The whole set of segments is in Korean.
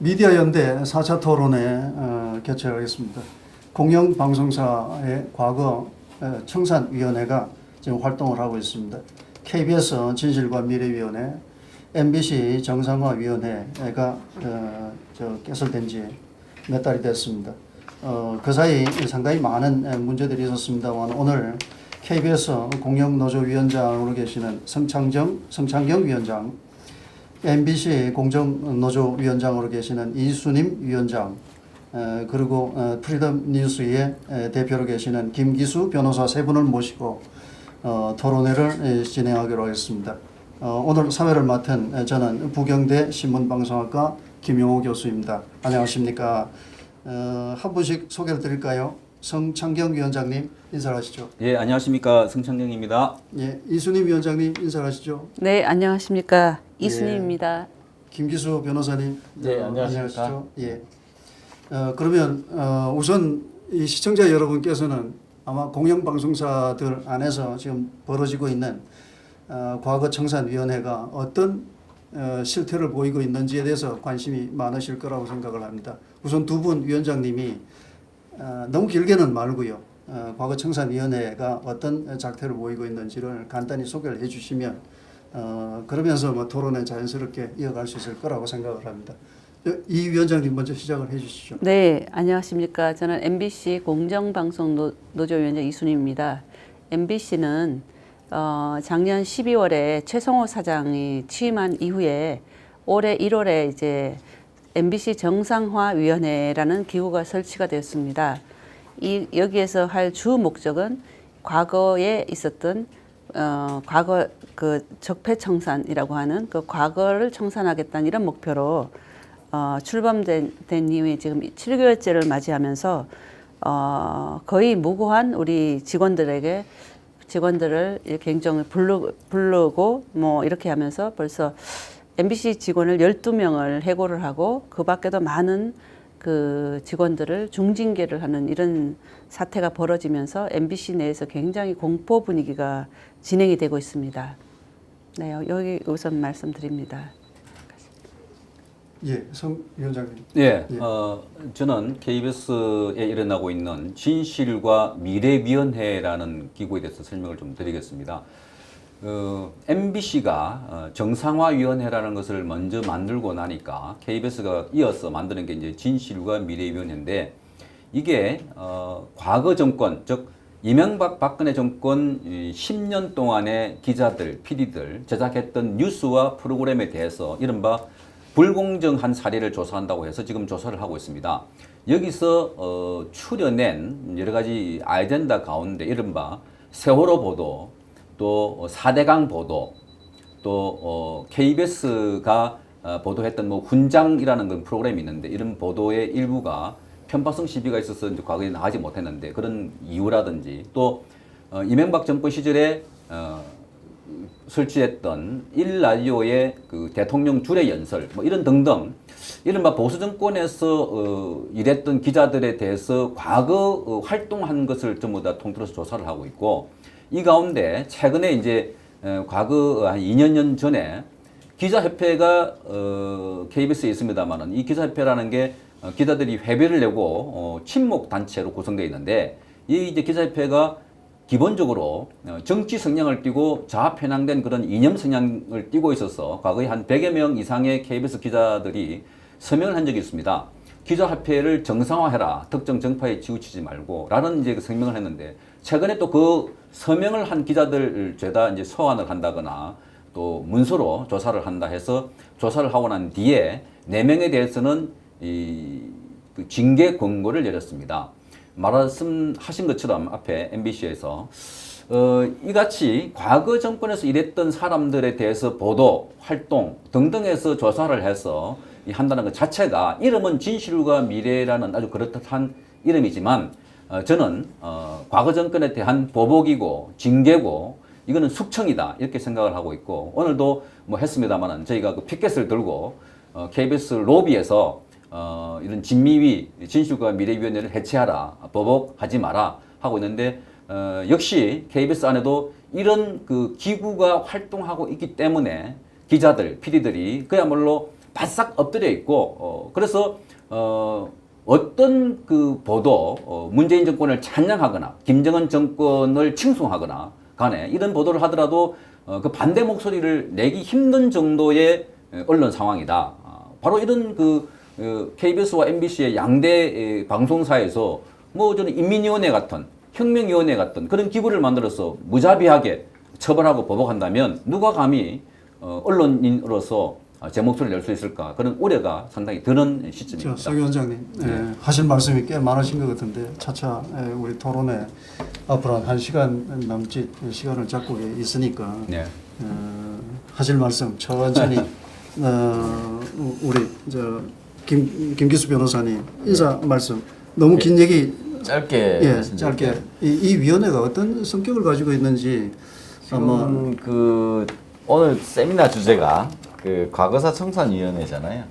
미디어 연대 4차 토론회 개최하겠습니다. 공영방송사의 과거 청산위원회가 지금 활동을 하고 있습니다. KBS 진실과 미래위원회, MBC 정상화위원회가 개설된 지 몇 달이 됐습니다. 그 사이 상당히 많은 문제들이 있었습니다만 오늘 KBS 공영노조위원장으로 계시는 성창경 위원장, MBC 공정노조위원장으로 계시는 이수님 위원장, 그리고 프리덤 뉴스의 대표로 계시는 김기수 변호사 세 분을 모시고 토론회를 진행하기로 하겠습니다. 오늘 사회를 맡은 저는 부경대 신문방송학과 김용호 교수입니다. 안녕하십니까. 한 분씩 소개를 드릴까요? 성창경 위원장님 인사하시죠. 예, 안녕하십니까. 성창경입니다. 예, 이수님 위원장님 인사하시죠. 네, 안녕하십니까. 이순희입니다. 김기수 변호사님. 네, 안녕하십니까. 예. 그러면 우선 이 시청자 여러분께서는 아마 공영방송사들 안에서 지금 벌어지고 있는 과거 청산위원회가 어떤 실태를 보이고 있는지에 대해서 관심이 많으실 거라고 생각을 합니다. 우선 두 분 위원장님이 너무 길게는 말고요. 과거 청산위원회가 어떤 작태를 보이고 있는지를 간단히 소개를 해주시면 그러면서 뭐 토론에 자연스럽게 이어갈 수 있을 거라고 생각을 합니다. 이 위원장님 먼저 시작을 해주시죠. 네, 안녕하십니까. 저는 MBC 공정방송노조위원장 이순희입니다. MBC는 작년 12월에 최성호 사장이 취임한 이후에 올해 1월에 이제 MBC 정상화위원회라는 기구가 설치가 되었습니다. 여기에서 할 주 목적은 과거에 있었던 과거 그 적폐청산이라고 하는 그 과거를 청산하겠다는 이런 목표로 출범된 이후에 지금 7개월째를 맞이하면서 거의 무고한 우리 직원들을 이렇게 행정을 부르고 뭐 이렇게 하면서 벌써 MBC 직원을 12명을 해고를 하고 그 밖에도 많은 그 직원들을 중징계를 하는 이런 사태가 벌어지면서 MBC 내에서 굉장히 공포 분위기가 진행이 되고 있습니다. 네, 여기 우선 말씀드립니다. 예, 성 위원장님. 예, 저는 KBS에 일어나고 있는 진실과 미래위원회라는 기구에 대해서 설명을 좀 드리겠습니다. MBC가 정상화위원회라는 것을 먼저 만들고 나니까 KBS가 이어서 만드는 게 이제 진실과 미래위원회인데 이게 과거 정권, 즉 이명박 박근혜 정권 10년 동안의 기자들, PD들 제작했던 뉴스와 프로그램에 대해서 이른바 불공정한 사례를 조사한다고 해서 지금 조사를 하고 있습니다. 여기서 추려낸 여러 가지 아젠다 가운데 이른바 세월호 보도, 또 4대강 보도, 또 KBS가 보도했던 뭐 훈장이라는 그 프로그램이 있는데 이런 보도의 일부가 편파성 시비가 있어서 이제 과거에 나가지 못했는데 그런 이유라든지 또 이명박 정권 시절에 설치했던 1라디오의 그 대통령 주례 연설 뭐 이런 등등 이른바 보수 정권에서 일했던 기자들에 대해서 과거 활동한 것을 전부 다 통틀어서 조사를 하고 있고 이 가운데 최근에 이제 과거 한 2년 전에 기자협회가 KBS에 있습니다만은 이 기자협회라는 게 기자들이 회비를 내고 친목 단체로 구성되어 있는데 이 이제 기자협회가 기본적으로 정치 성향을 띠고 좌 편향된 그런 이념 성향을 띠고 있어서 과거에 한 100여 명 이상의 KBS 기자들이 서명을 한 적이 있습니다. 기자협회를 정상화해라. 특정 정파에 치우치지 말고 라는 이제 그 성명을 했는데 최근에 또 그 서명을 한 기자들 죄다 이제 소환을 한다거나 또 문서로 조사를 한다 해서 조사를 하고 난 뒤에 4명에 대해서는 그 징계 권고를 내렸습니다. 말씀하신 것처럼 앞에 MBC에서 이같이 과거 정권에서 일했던 사람들에 대해서 보도, 활동 등등에서 조사를 해서 한다는 것 자체가 이름은 진실과 미래라는 아주 그럴듯한 이름이지만 저는 과거 정권에 대한 보복이고 징계고 이거는 숙청이다 이렇게 생각을 하고 있고 오늘도 뭐 했습니다만은 저희가 그 피켓을 들고 KBS 로비에서 이런 진미위 진실과 미래위원회를 해체하라 보복하지 마라 하고 있는데 역시 KBS 안에도 이런 그 기구가 활동하고 있기 때문에 기자들, PD들이 그야말로 바싹 엎드려 있고 그래서 어떤 그 보도 문재인 정권을 찬양하거나 김정은 정권을 칭송하거나 간에 이런 보도를 하더라도 그 반대 목소리를 내기 힘든 정도의 언론 상황이다. 바로 이런 KBS와 MBC의 양대 방송사에서 뭐 저는 인민위원회 같은 혁명위원회 같은 그런 기구를 만들어서 무자비하게 처벌하고 보복한다면 누가 감히 언론인으로서 제 목소리를 낼 수 있을까 그런 우려가 상당히 드는 시점입니다. 석 위원장님 하실 말씀이 꽤 많으신 것 같은데 차차 우리 토론회 앞으로 한 1시간 남짓 시간을 잡고 있으니까 네. 하실 말씀 천천히 우리 김 기수 변호사님 인사 말씀 너무 긴 얘기 짧게 짧게 이 위원회가 어떤 성격을 가지고 있는지 지금 오늘 세미나 주제가 과거사 청산위원회잖아요.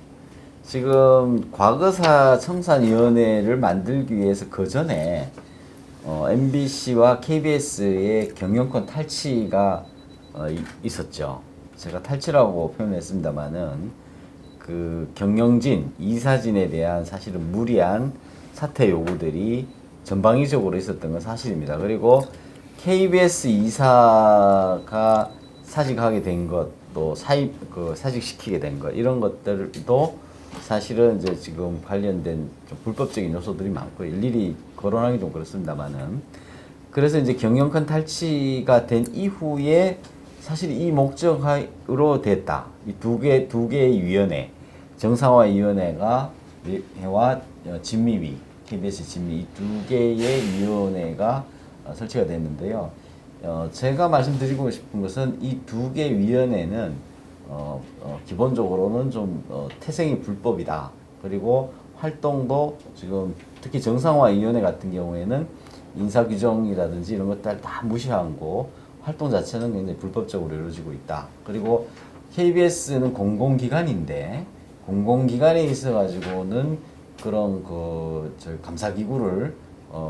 지금 과거사 청산위원회를 만들기 위해서 그 전에 MBC와 KBS의 경영권 탈취가 있었죠. 제가 탈취라고 표현했습니다만은 경영진, 이사진에 대한 사실은 무리한 사퇴 요구들이 전방위적으로 있었던 건 사실입니다. 그리고 KBS 이사가 사직하게 된 것, 또 사직시키게 된 것, 이런 것들도 사실은 이제 지금 관련된 좀 불법적인 요소들이 많고 일일이 거론하기 좀 그렇습니다만은 그래서 이제 경영권 탈취가 된 이후에 사실 이 목적으로 됐다. 이 두 개의 위원회, 정상화위원회와 진미위, KBS 진미 이 두 개의 위원회가 설치가 됐는데요. 제가 말씀드리고 싶은 것은 이 두 개 위원회는 기본적으로는 좀 태생이 불법이다. 그리고 활동도 지금 특히 정상화위원회 같은 경우에는 인사규정이라든지 이런 것들 다 무시하고 활동 자체는 굉장히 불법적으로 이루어지고 있다. 그리고 KBS는 공공기관인데 공공기관에 있어가지고는 그런 감사기구를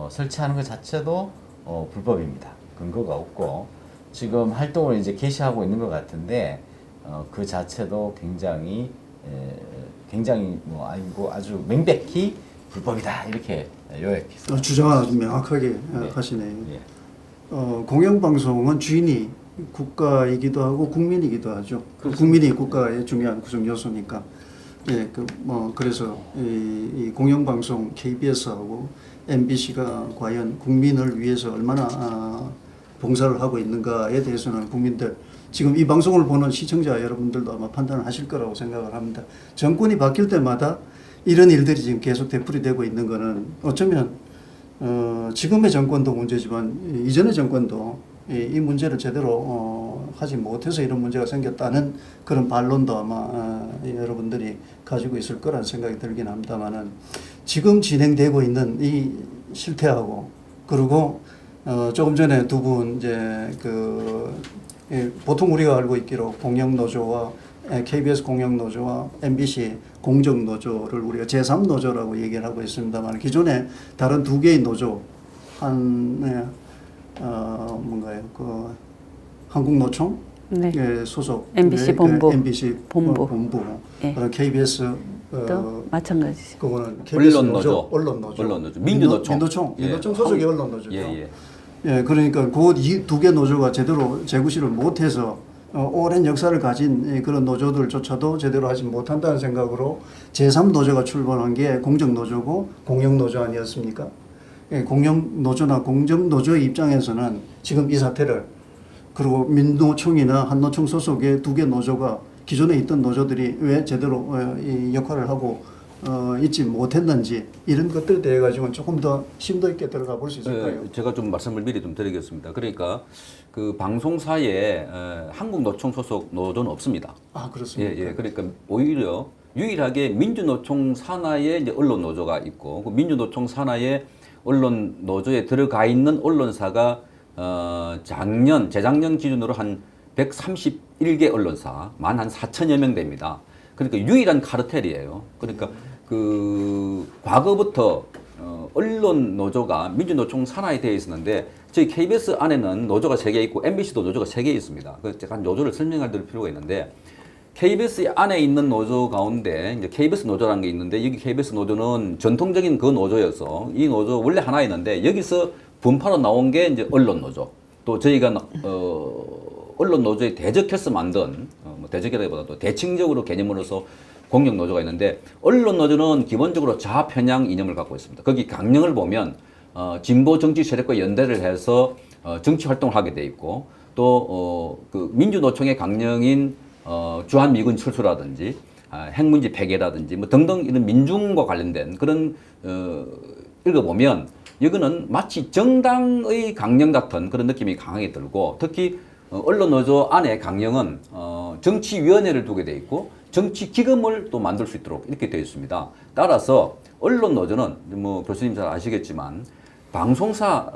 설치하는 것 자체도 불법입니다. 근거가 없고 지금 활동을 이제 개시하고 있는 것 같은데 그 자체도 굉장히 아주 명백히 불법이다 이렇게 요약해서 주장을 아주 명확하게 하시네요. 예. 공영방송은 주인이 국가이기도 하고 국민이기도 하죠. 국민이 국가의 중요한 구성 요소니까. 그래서 이 공영방송 KBS하고 MBC가 과연 국민을 위해서 얼마나 봉사를 하고 있는가에 대해서는 국민들 지금 이 방송을 보는 시청자 여러분들도 아마 판단을 하실 거라고 생각을 합니다. 정권이 바뀔 때마다 이런 일들이 지금 계속 되풀이되고 있는 거는 어쩌면 지금의 정권도 문제지만 이전의 정권도 이 문제를 제대로 하지 못해서 이런 문제가 생겼다는 그런 반론도 아마 여러분들이 가지고 있을 거란 생각이 들긴 합니다만은 지금 진행되고 있는 이 실태하고 그리고 조금 전에 두 분 이제 보통 우리가 알고 있기로 공영노조와 KBS 공영노조와 MBC 공정노조를 우리가 제3노조라고 얘기를 하고 있습니다만 기존에 다른 두 개의 노조 한국노총 네. 소속 MBC 본부, MBC 본부 예. KBS 또 마찬가지죠. 그거는 KBS 언론노조, 언론노조, 민주노총, 민노총 소속의 언론노조죠. 예. 그러니까 그 두 개 노조가 제대로 재구실을 못해서 오랜 역사를 가진 그런 노조들조차도 제대로 하지 못한다는 생각으로 제3노조가 출범한 게 공정노조고 공영노조 아니었습니까? 공영노조나 공정노조의 입장에서는 지금 이 사태를 그리고 민노총이나 한노총 소속의 두 개 노조가 기존에 있던 노조들이 왜 제대로 이 역할을 하고 있지 못했는지 이런 것들에 대해 가지고는 조금 더 심도 있게 들어가 볼 수 있을까요? 제가 좀 말씀을 미리 좀 드리겠습니다. 그러니까 그 방송사에 한국노총 소속 노조는 없습니다. 아 그렇습니까? 예. 그러니까 오히려 유일하게 민주노총 산하에 이제 언론 노조가 있고 그 민주노총 산하에 언론 노조에 들어가 있는 언론사가 재작년 기준으로 한 131개 언론사, 만 한 4천여 명 됩니다. 그러니까 유일한 카르텔이에요. 그러니까 과거부터 언론 노조가 민주노총 산하에 되어 있었는데 저희 KBS 안에는 노조가 3개 있고 MBC도 노조가 3개 있습니다. 제가 노조를 설명할 필요가 있는데 KBS 안에 있는 노조 가운데 이제 KBS 노조라는 게 있는데 여기 KBS 노조는 전통적인 그 노조여서 이 노조 원래 하나였는데 여기서 분파로 나온 게 이제 언론 노조. 또 저희가 언론 노조에 대적해서 만든 뭐 대적이라기보다도 대칭적으로 개념으로서 공영 노조가 있는데 언론 노조는 기본적으로 좌편향 이념을 갖고 있습니다. 거기 강령을 보면 진보 정치 세력과 연대를 해서 정치 활동을 하게 돼 있고 또 그 민주노총의 강령인 주한미군 철수라든지 핵문제 폐기라든지 뭐 등등 이런 민중과 관련된 그런 읽어보면 이거는 마치 정당의 강령 같은 그런 느낌이 강하게 들고 특히 언론노조 안에 강령은 정치위원회를 두게 돼 있고 정치기금을 또 만들 수 있도록 이렇게 되어 있습니다. 따라서 언론노조는 뭐 교수님 잘 아시겠지만 방송사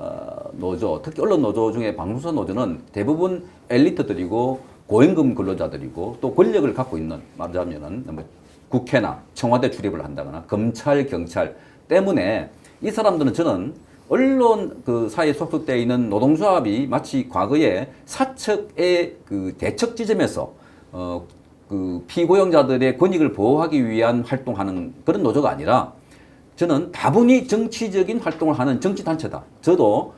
노조, 특히 언론노조 중에 방송사 노조는 대부분 엘리트들이고 고임금 근로자들이고 또 권력을 갖고 있는 말하자면은 뭐 국회나 청와대 출입을 한다거나 검찰, 경찰 때문에 이 사람들은 저는 언론 그 사이에 속속되어 있는 노동조합이 마치 과거에 사측의 그 대척 지점에서 그 피고용자들의 권익을 보호하기 위한 활동하는 그런 노조가 아니라 저는 다분히 정치적인 활동을 하는 정치단체다. 저도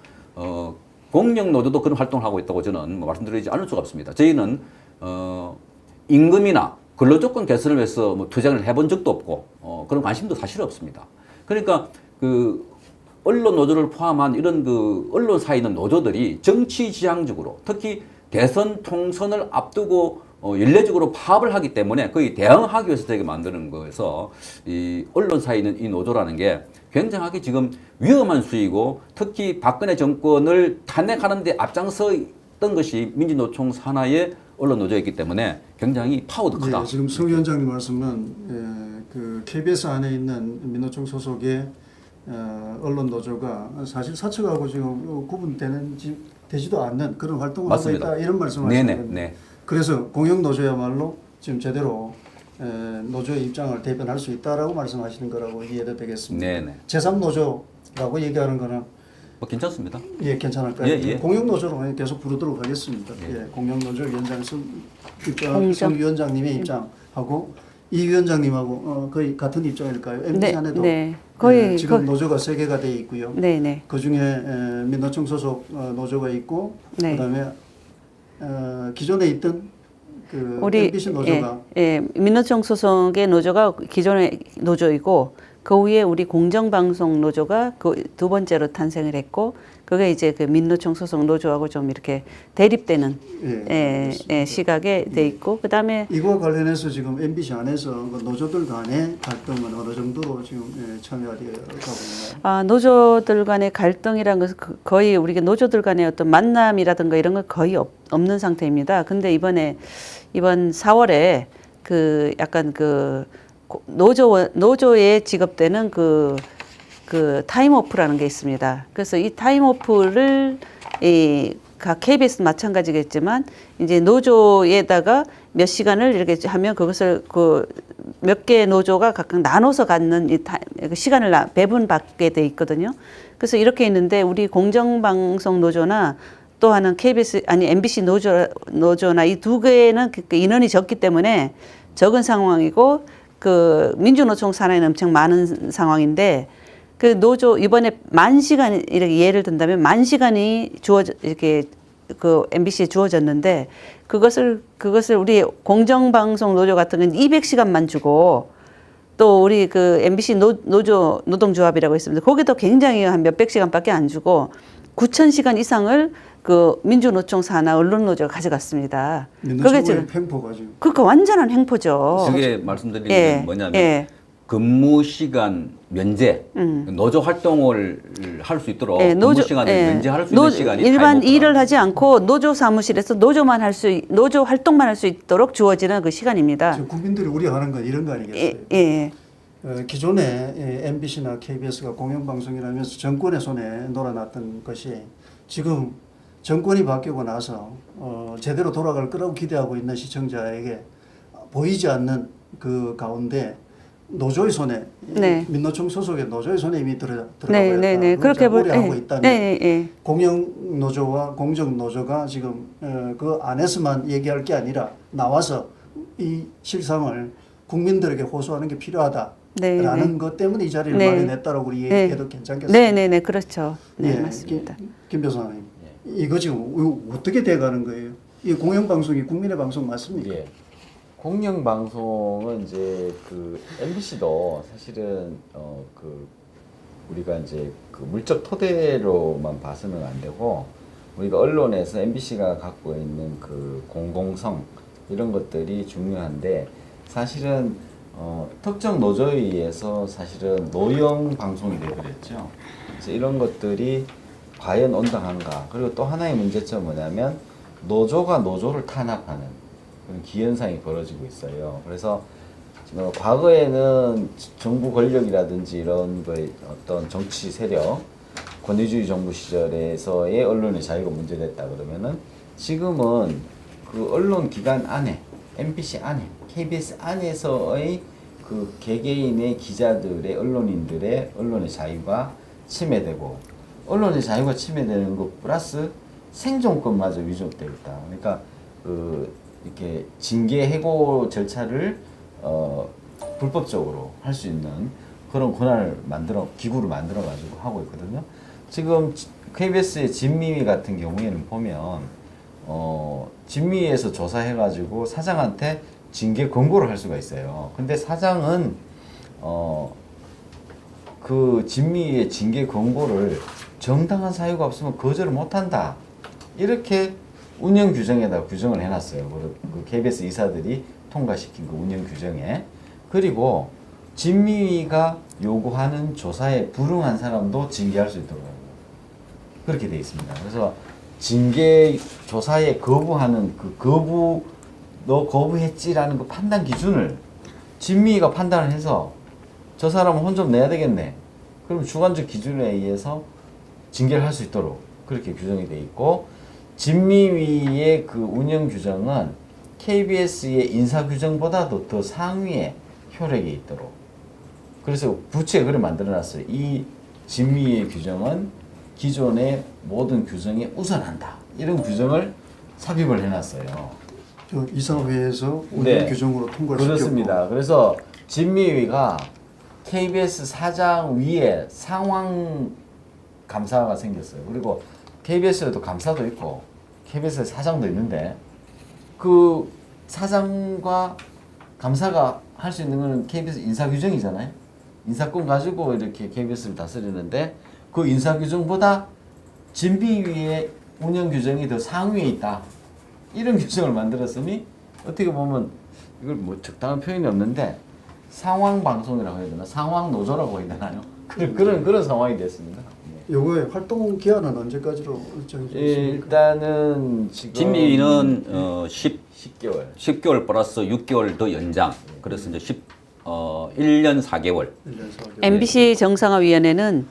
공영 노조도 그런 활동을 하고 있다고 저는 뭐 말씀드리지 않을 수가 없습니다. 저희는 임금이나 근로조건 개선을 위해서 뭐 투쟁을 해본 적도 없고 그런 관심도 사실 없습니다. 그러니까 그 언론 노조를 포함한 이런 그 언론사에 있는 노조들이 정치 지향적으로 특히 대선 총선을 앞두고 연례적으로 파업을 하기 때문에 거의 대응하기 위해서 저희가 만드는 거에서 이 언론사에 있는 이 노조라는 게 굉장하게 지금 위험한 수이고 특히 박근혜 정권을 탄핵하는 데 앞장섰던 것이 민주노총 산하의 언론 노조였기 때문에 굉장히 파워도 크다. 네, 지금 성 위원장님 말씀은 그 KBS 안에 있는 민노총 소속의 언론 노조가 사실 사측하고 지금 구분되지도 않는 그런 활동을 맞습니다. 하고 있다 이런 말씀하시는 네네. 거예요. 네. 그래서 공영 노조야말로 지금 제대로 노조의 입장을 대변할 수 있다라고 말씀하시는 거라고 이해도 되겠습니다. 네네. 제3노조라고 얘기하는 거는 뭐 괜찮습니다. 예, 괜찮을까요? 예, 예. 공영노조로 계속 부르도록 하겠습니다. 예. 예, 공영노조 위원장 입장, 공정. 성 위원장님의 입장하고 이 위원장님하고 거의 같은 입장일까요? MBC 안에도 거의 지금 노조가 3개가 돼 있고요. 네네. 그 중에 민노총 소속 노조가 있고 네. 그다음에 기존에 있던 그 우리 MBC 노조가 민노총 소속의 노조가 기존의 노조이고 그 위에 우리 공정방송 노조가 그 두 번째로 탄생을 했고 그게 이제 그 민노총 소속 노조하고 좀 이렇게 대립되는 시각에 돼 있고 그다음에 이거와 관련해서 지금 MBC 안에서 그 노조들 간의 갈등은 어느 정도로 지금 참여가 되어 가고 있나요? 노조들 간의 갈등이란 것은 거의 우리가 노조들 간의 어떤 만남이라든가 이런 건 거의 없는 상태입니다. 근데 이번 4월에 그 약간 그 노조에 지급되는 그 타임오프라는 게 있습니다. 그래서 이 타임오프를 각 KBS 마찬가지겠지만 이제 노조에다가 몇 시간을 이렇게 하면 그것을 그 몇 개의 노조가 각각 나눠서 갖는 시간을 배분받게 돼 있거든요. 그래서 이렇게 있는데 우리 공정방송 노조나 또 하나는 MBC 노조나 이 두 개는 인원이 적기 때문에 적은 상황이고 그 민주노총 산하에는 엄청 많은 상황인데 그 노조 이번에 10,000시간 이렇게 예를 든다면 10,000시간이 이렇게 그 MBC에 주어졌는데 그것을 우리 공정방송 노조 같은 경우는 200시간만 주고 또 우리 그 MBC 노동조합이라고 있습니다. 거기도 굉장히 한 몇백 시간밖에 안 주고 9,000시간 이상을 그 민주노총 산하 언론노조가 가져갔습니다. 그게 지금 횡포가 지금. 그러니까 완전한 횡포죠. 그게 말씀드리는 게 뭐냐면 근무 시간 면제, 노조 활동을 할 수 있도록 근무 시간을 면제할 수 있는 시간이 일반 타임오프라는 일을 하지 않고 노조 사무실에서 노조 활동만 할 수 있도록 주어지는 그 시간입니다. 지금 국민들이 우려하는 건 이런 거 아니겠어요? 기존에 MBC나 KBS가 공영방송이라면서 정권의 손에 놀아놨던 것이 지금 정권이 바뀌고 나서 제대로 돌아갈 거라고 기대하고 있는 시청자에게 보이지 않는 그 가운데 노조의 손에 민노총 소속의 노조의 손에 이미 들어가 버렸다. 그렇게 우려하고 있다면 공영 노조와 공정 노조가 지금 그 안에서만 얘기할 게 아니라 나와서 이 실상을 국민들에게 호소하는 게 필요하다라는 네, 네. 것 때문에 이 자리를 네. 마련했다라고 우리 네. 얘기해도 괜찮겠습니까? 네, 네, 네, 그렇죠. 네, 예, 맞습니다. 김 변호사님, 이거 지금 이거 어떻게 돼가는 거예요? 이 공영방송이 국민의 방송 맞습니까? 예. 공영방송은 이제 그 MBC도 사실은 그 우리가 이제 그 물적 토대로만 봐서는 안 되고 우리가 언론에서 MBC가 갖고 있는 그 공공성 이런 것들이 중요한데 사실은 특정 노조에 의해서 사실은 노영 방송이 되버렸죠. 그래서 이런 것들이 과연 온당한가? 그리고 또 하나의 문제점은 뭐냐면 노조가 노조를 탄압하는 그런 기현상이 벌어지고 있어요. 그래서 과거에는 정부 권력이라든지 이런 거에 어떤 정치 세력, 권위주의 정부 시절에서의 언론의 자유가 문제됐다 그러면은 지금은 그 언론 기관 안에, MBC 안에, KBS 안에서의 그 개개인의 기자들의 언론인들의 언론의 자유가 침해되고 언론의 자유가 침해되는 것 플러스 생존권마저 위협되고 있다. 그러니까 그 이렇게 징계 해고 절차를 불법적으로 할 수 있는 그런 권한을 기구를 만들어 가지고 하고 있거든요. 지금 KBS의 진미위 같은 경우에는 보면 진미위에서 조사해 가지고 사장한테 징계 권고를 할 수가 있어요. 근데 사장은 그 진미위의 징계 권고를 정당한 사유가 없으면 거절을 못 한다. 이렇게 운영 규정에다 규정을 해놨어요. 그 KBS 이사들이 통과시킨 그 운영 규정에. 그리고 진미위가 요구하는 조사에 불응한 사람도 징계할 수 있도록 그렇게 돼 있습니다. 그래서 징계 조사에 거부하는 그 너 거부했지라는 그 판단 기준을 진미위가 판단을 해서 저 사람은 혼 좀 내야 되겠네. 그럼 주관적 기준에 의해서 징계를 할 수 있도록 그렇게 규정이 돼 있고 진미위의 그 운영 규정은 KBS의 인사 규정보다도 더 상위의 효력이 있도록 그래서 부채에 그걸 만들어놨어요. 이 진미위의 규정은 기존의 모든 규정에 우선한다. 이런 규정을 삽입을 해놨어요. 저 이사회에서 운영 네. 규정으로 통과시켰고 그렇습니다. 그래서 진미위가 KBS 사장 위에 상황 감사가 생겼어요. 그리고 KBS에도 감사도 있고 KBS에 사장도 있는데 그 사장과 감사가 할 수 있는 거는 KBS 인사 규정이잖아요. 인사권 가지고 이렇게 KBS를 다스리는데 그 인사 규정보다 진비위의 운영 규정이 더 상위에 있다. 이런 규정을 만들었으니 어떻게 보면 이걸 뭐 적당한 표현이 없는데 상황 방송이라고 해야 되나? 상황 노조라고 해야 되나요? 그런 상황이 됐습니다. 요거의 활동 기한은 언제까지로 정해져 예, 있습니까? 일단은 지금 진미위는 10개월. 10개월 플러스 6개월 더 연장. 그래서 이제 1년 4개월. 1년 4개월. MBC 정상화위원회는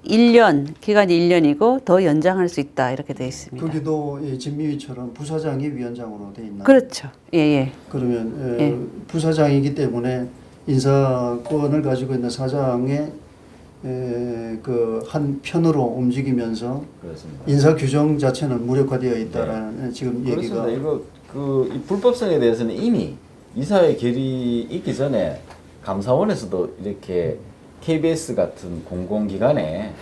1년, 기간이 1년이고 더 연장할 수 있다 이렇게 되어 있습니다. 거기도 이 진미위처럼 부사장이 위원장으로 돼 있나요? 그렇죠. 예, 예. 그러면 예. 부사장이기 때문에 인사권을 가지고 있는 사장의 그 한 편으로 움직이면서 그렇습니다. 인사 규정 자체는 무력화되어 있다라는 지금 그렇습니다. 얘기가 이거 이 불법성에 대해서는 이미 이사회 결의 있기 전에 감사원에서도 이렇게 KBS 같은 공공기관에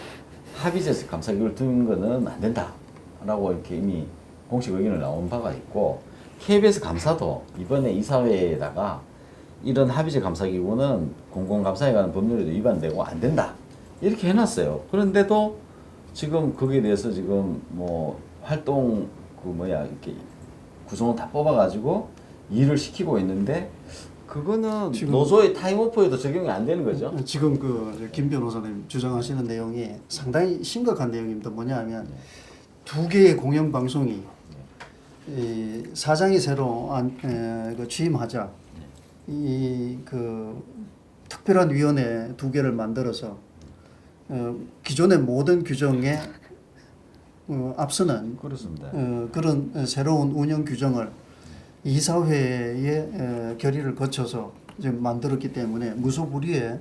합의제에서 감사기구를 두는 거는 안 된다라고 이렇게 이미 공식 의견을 나온 바가 있고 KBS 감사도 이번에 이사회에다가 이런 합의제 감사기구는 공공감사에 관한 법률에도 위반되고 안 된다 이렇게 해놨어요. 그런데도 지금 거기에 대해서 지금 뭐 활동 이렇게 구성을 다 뽑아가지고 일을 시키고 있는데 그거는 지금- 노조의 타임오프에도 적용이 안 되는 거죠. 지금 김 변호사님 주장하시는 내용이 상당히 심각한 내용입니다. 뭐냐하면 두 개의 공영 방송이 이 사장이 새로 취임하자 이 그 특별한 위원회 두 개를 만들어서 기존의 모든 규정에 앞서는 그렇습니다. 그런 새로운 운영 규정을 이사회의 결의를 거쳐서 지금 만들었기 때문에 무소불위의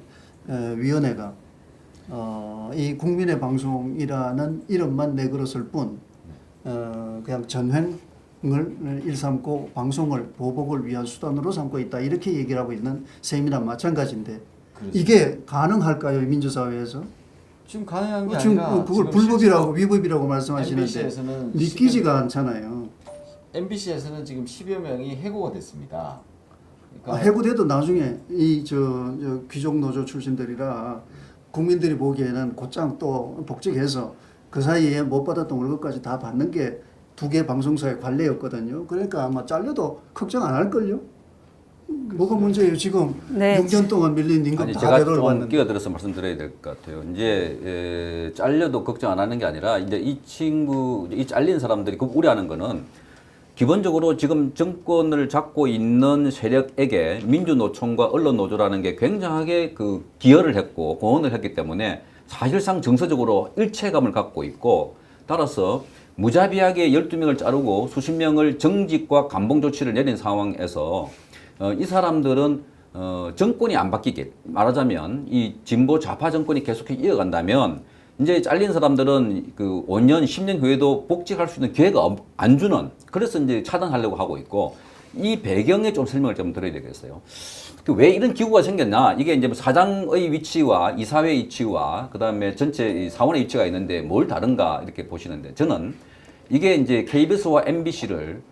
위원회가 이 국민의 방송이라는 이름만 내걸었을 뿐 그냥 전횡 일삼고 방송을 보복을 위한 수단으로 삼고 있다 이렇게 얘기를 하고 있는 셈이나 마찬가지인데 그렇죠. 이게 가능할까요 민주사회에서? 지금 가능한 게 지금 아니라 그걸 지금 불법이라고 위법이라고 말씀하시는데 MBC에서는 믿기지가 않잖아요. MBC에서는 지금 10여 명이 해고가 됐습니다. 해고돼도 나중에 이 저 귀족 노조 출신들이라 국민들이 보기에는 곧장 또 복직해서 그 사이에 못 받았던 월급까지 다 받는 게 두 개 방송사의 관례였거든요. 그러니까 아마 잘려도 걱정 안 할걸요? 뭐가 문제예요? 지금 네. 6년 동안 밀린 임금 아니 다 제가 대로를 좀 받는데. 끼어들어서 말씀드려야 될 것 같아요. 이제 잘려도 걱정 안 하는 게 아니라 이제 이 잘린 사람들이 그 우려하는 거는 기본적으로 지금 정권을 잡고 있는 세력에게 민주노총과 언론노조라는 게 굉장하게 그 기여를 했고 공헌을 했기 때문에 사실상 정서적으로 일체감을 갖고 있고 따라서 무자비하게 12명을 자르고 수십 명을 정직과 감봉 조치를 내린 상황에서 이 사람들은 정권이 안 바뀌게 말하자면 이 진보 좌파 정권이 계속해 이어간다면 이제 잘린 사람들은 그 5년, 10년 후에도 복직할 수 있는 기회가 안 주는 그래서 이제 차단하려고 하고 있고 이 배경에 좀 설명을 좀 드려야 되겠어요. 왜 이런 기구가 생겼나? 이게 이제 사장의 위치와 이사회의 위치와 그다음에 전체 사원의 위치가 있는데 뭘 다른가 이렇게 보시는데 저는 이게 이제 KBS와 MBC를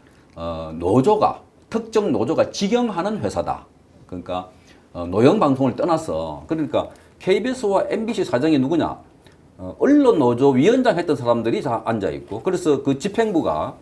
노조가 특정 노조가 직영하는 회사다. 그러니까 노영 방송을 떠나서 그러니까 KBS와 MBC 사장이 누구냐? 언론노조 위원장 했던 사람들이 다 앉아있고 그래서 그 집행부가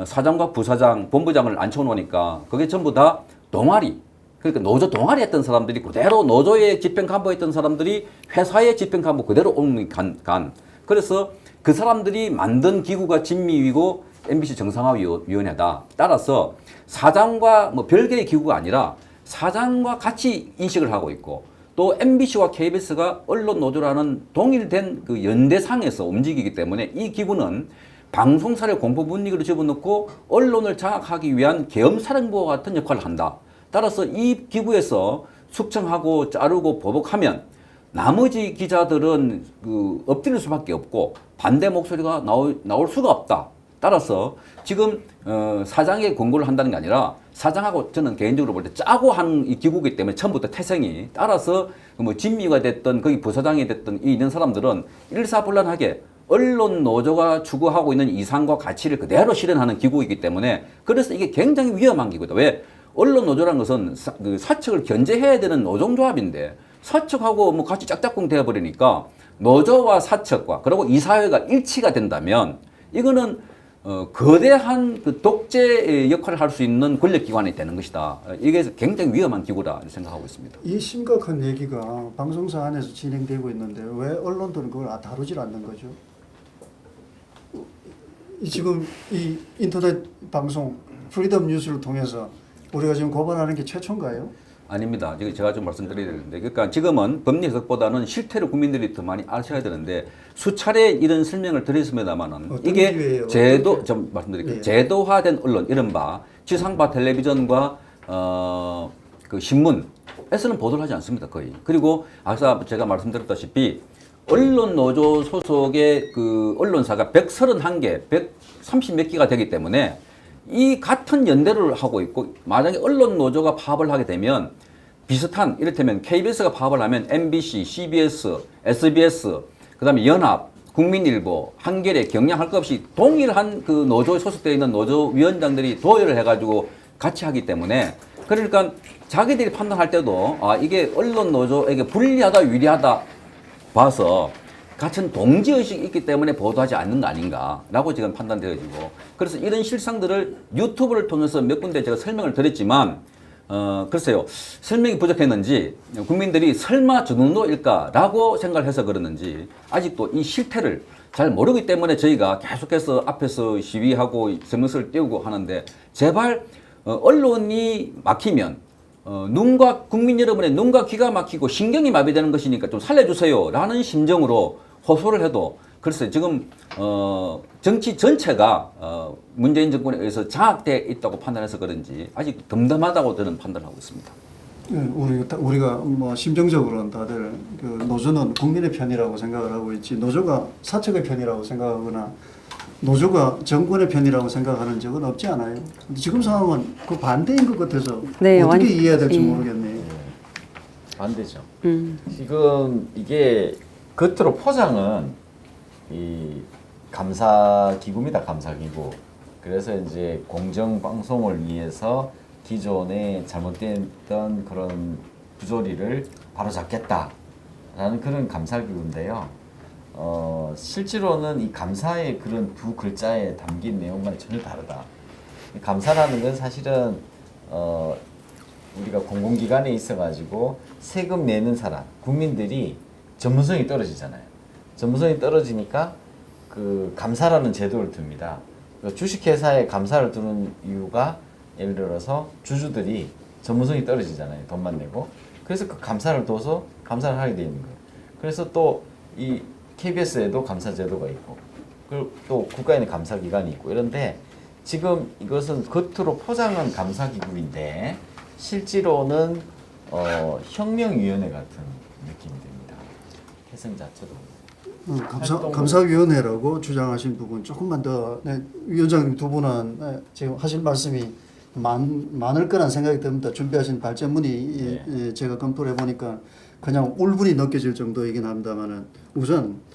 사장과 부사장, 본부장을 앉혀놓으니까 그게 전부 다 동아리 그러니까 노조 동아리 했던 사람들이 그대로 노조의 집행간부 했던 사람들이 회사의 집행간부 그대로 간 그래서 그 사람들이 만든 기구가 진미위고 MBC 정상화위원회다. 따라서 사장과 뭐 별개의 기구가 아니라 사장과 같이 인식을 하고 있고 또 MBC와 KBS가 언론노조라는 동일된 그 연대상에서 움직이기 때문에 이 기구는 방송사를 공포 분위기로 집어넣고 언론을 장악하기 위한 계엄사령부와 같은 역할을 한다. 따라서 이 기구에서 숙청하고 자르고 보복하면 나머지 기자들은 그 엎드릴 수밖에 없고 반대 목소리가 나올 수가 없다. 따라서 지금 사장의 권고를 한다는 게 아니라 사장하고 저는 개인적으로 볼 때 짜고 하는 이 기구이기 때문에 처음부터 태생이 따라서 뭐 진미가 됐든 거기 부사장이 됐든 이 있는 사람들은 일사불란하게 언론 노조가 추구하고 있는 이상과 가치를 그대로 실현하는 기구이기 때문에 그래서 이게 굉장히 위험한 기구다. 왜? 언론 노조라는 것은 사측을 견제해야 되는 노동조합인데 사측하고 뭐 같이 짝짝꿍 되어버리니까 노조와 사측과 그리고 이사회가 일치가 된다면 이거는 거대한 그 독재 역할을 할 수 있는 권력기관이 되는 것이다. 이게 굉장히 위험한 기구다 생각하고 있습니다. 이 심각한 얘기가 방송사 안에서 진행되고 있는데 왜 언론들은 그걸 다루질 않는 거죠? 지금 이 인터넷 방송 프리덤 뉴스를 통해서 우리가 지금 고발하는 게 최초인가요? 아닙니다. 지금 제가 좀 말씀드려야 되는데, 그러니까 지금은 법리 해석보다는 실태를 국민들이 더 많이 아셔야 되는데 수차례 이런 설명을 드렸습니다만은 이게 기회예요? 제도 좀 말씀드릴게요. 예. 제도화된 언론 이른바 지상파 텔레비전과 그 신문에서는 보도를 하지 않습니다 거의. 그리고 아까 제가 말씀드렸다시피 언론 노조 소속의 그 언론사가 131개, 130 몇 개가 되기 때문에. 이 같은 연대를 하고 있고 만약에 언론 노조가 파업을 하게 되면 비슷한 이를테면 KBS가 파업을 하면 MBC, CBS, SBS, 그다음에 연합, 국민일보, 한겨레, 경향 할 것 없이 동일한 그 노조에 소속되어 있는 노조 위원장들이 도의를 해가지고 같이 하기 때문에 그러니까 자기들이 판단할 때도 아 이게 언론 노조에게 불리하다 유리하다 봐서 같은 동지의식이 있기 때문에 보도하지 않는 거 아닌가라고 지금 판단되어지고 그래서 이런 실상들을 유튜브를 통해서 몇 군데 제가 설명을 드렸지만 글쎄요 설명이 부족했는지 국민들이 설마 저 정도일까라고 생각을 해서 그러는지 아직도 이 실태를 잘 모르기 때문에 저희가 계속해서 앞에서 시위하고 설명서를 띄우고 하는데 제발 언론이 막히면 눈과 국민 여러분의 눈과 귀가 막히고 신경이 마비되는 것이니까 좀 살려주세요라는 심정으로 호소를 해도 글쎄 지금 정치 전체가 문재인 정권에 의해서 장악되어 있다고 판단해서 그런지 아직 덤덤하다고 저는 판단하고 있습니다. 우리가 뭐 심정적으로는 다들 그 노조는 국민의 편이라고 생각을 하고 있지 노조가 사측의 편이라고 생각하거나 노조가 정권의 편이라고 생각하는 적은 없지 않아요. 근데 지금 상황은 그 반대인 것 같아서 네, 어떻게 완전- 이해해야 될지 예. 모르겠네요. 반대죠. 음. 지금 이게 겉으로 포장은 이 감사기구입니다. 감사기구. 그래서 이제 공정방송을 위해서 기존에 잘못됐던 그런 부조리를 바로잡겠다라는 그런 감사기구인데요. 실제로는 이 감사의 그런 두 글자에 담긴 내용과는 전혀 다르다. 이 감사라는 건 사실은 우리가 공공기관에 있어가지고 세금 내는 사람, 국민들이 전문성이 떨어지잖아요. 전문성이 떨어지니까 그 감사라는 제도를 둡니다. 그 주식회사에 감사를 두는 이유가 예를 들어서 주주들이 전문성이 떨어지잖아요. 돈만 내고. 그래서 그 감사를 둬서 감사를 하게 돼 있는 거예요. 그래서 또 이 KBS에도 감사 제도가 있고, 그리고 또 국가에는 감사기관이 있고 이런데 지금 이것은 겉으로 포장은 감사기구인데 실제로는 혁명위원회 같은 느낌이 듭니다. 태생 자체도. 감사위원회라고 주장하신 부분 조금만 더 위원장님 두 분은 지금 하실 말씀이 많을 거란 생각이 듭니다. 준비하신 발제문이 제가 검토를 해보니까 그냥 울분이 느껴질 정도이긴 합니다만은 우선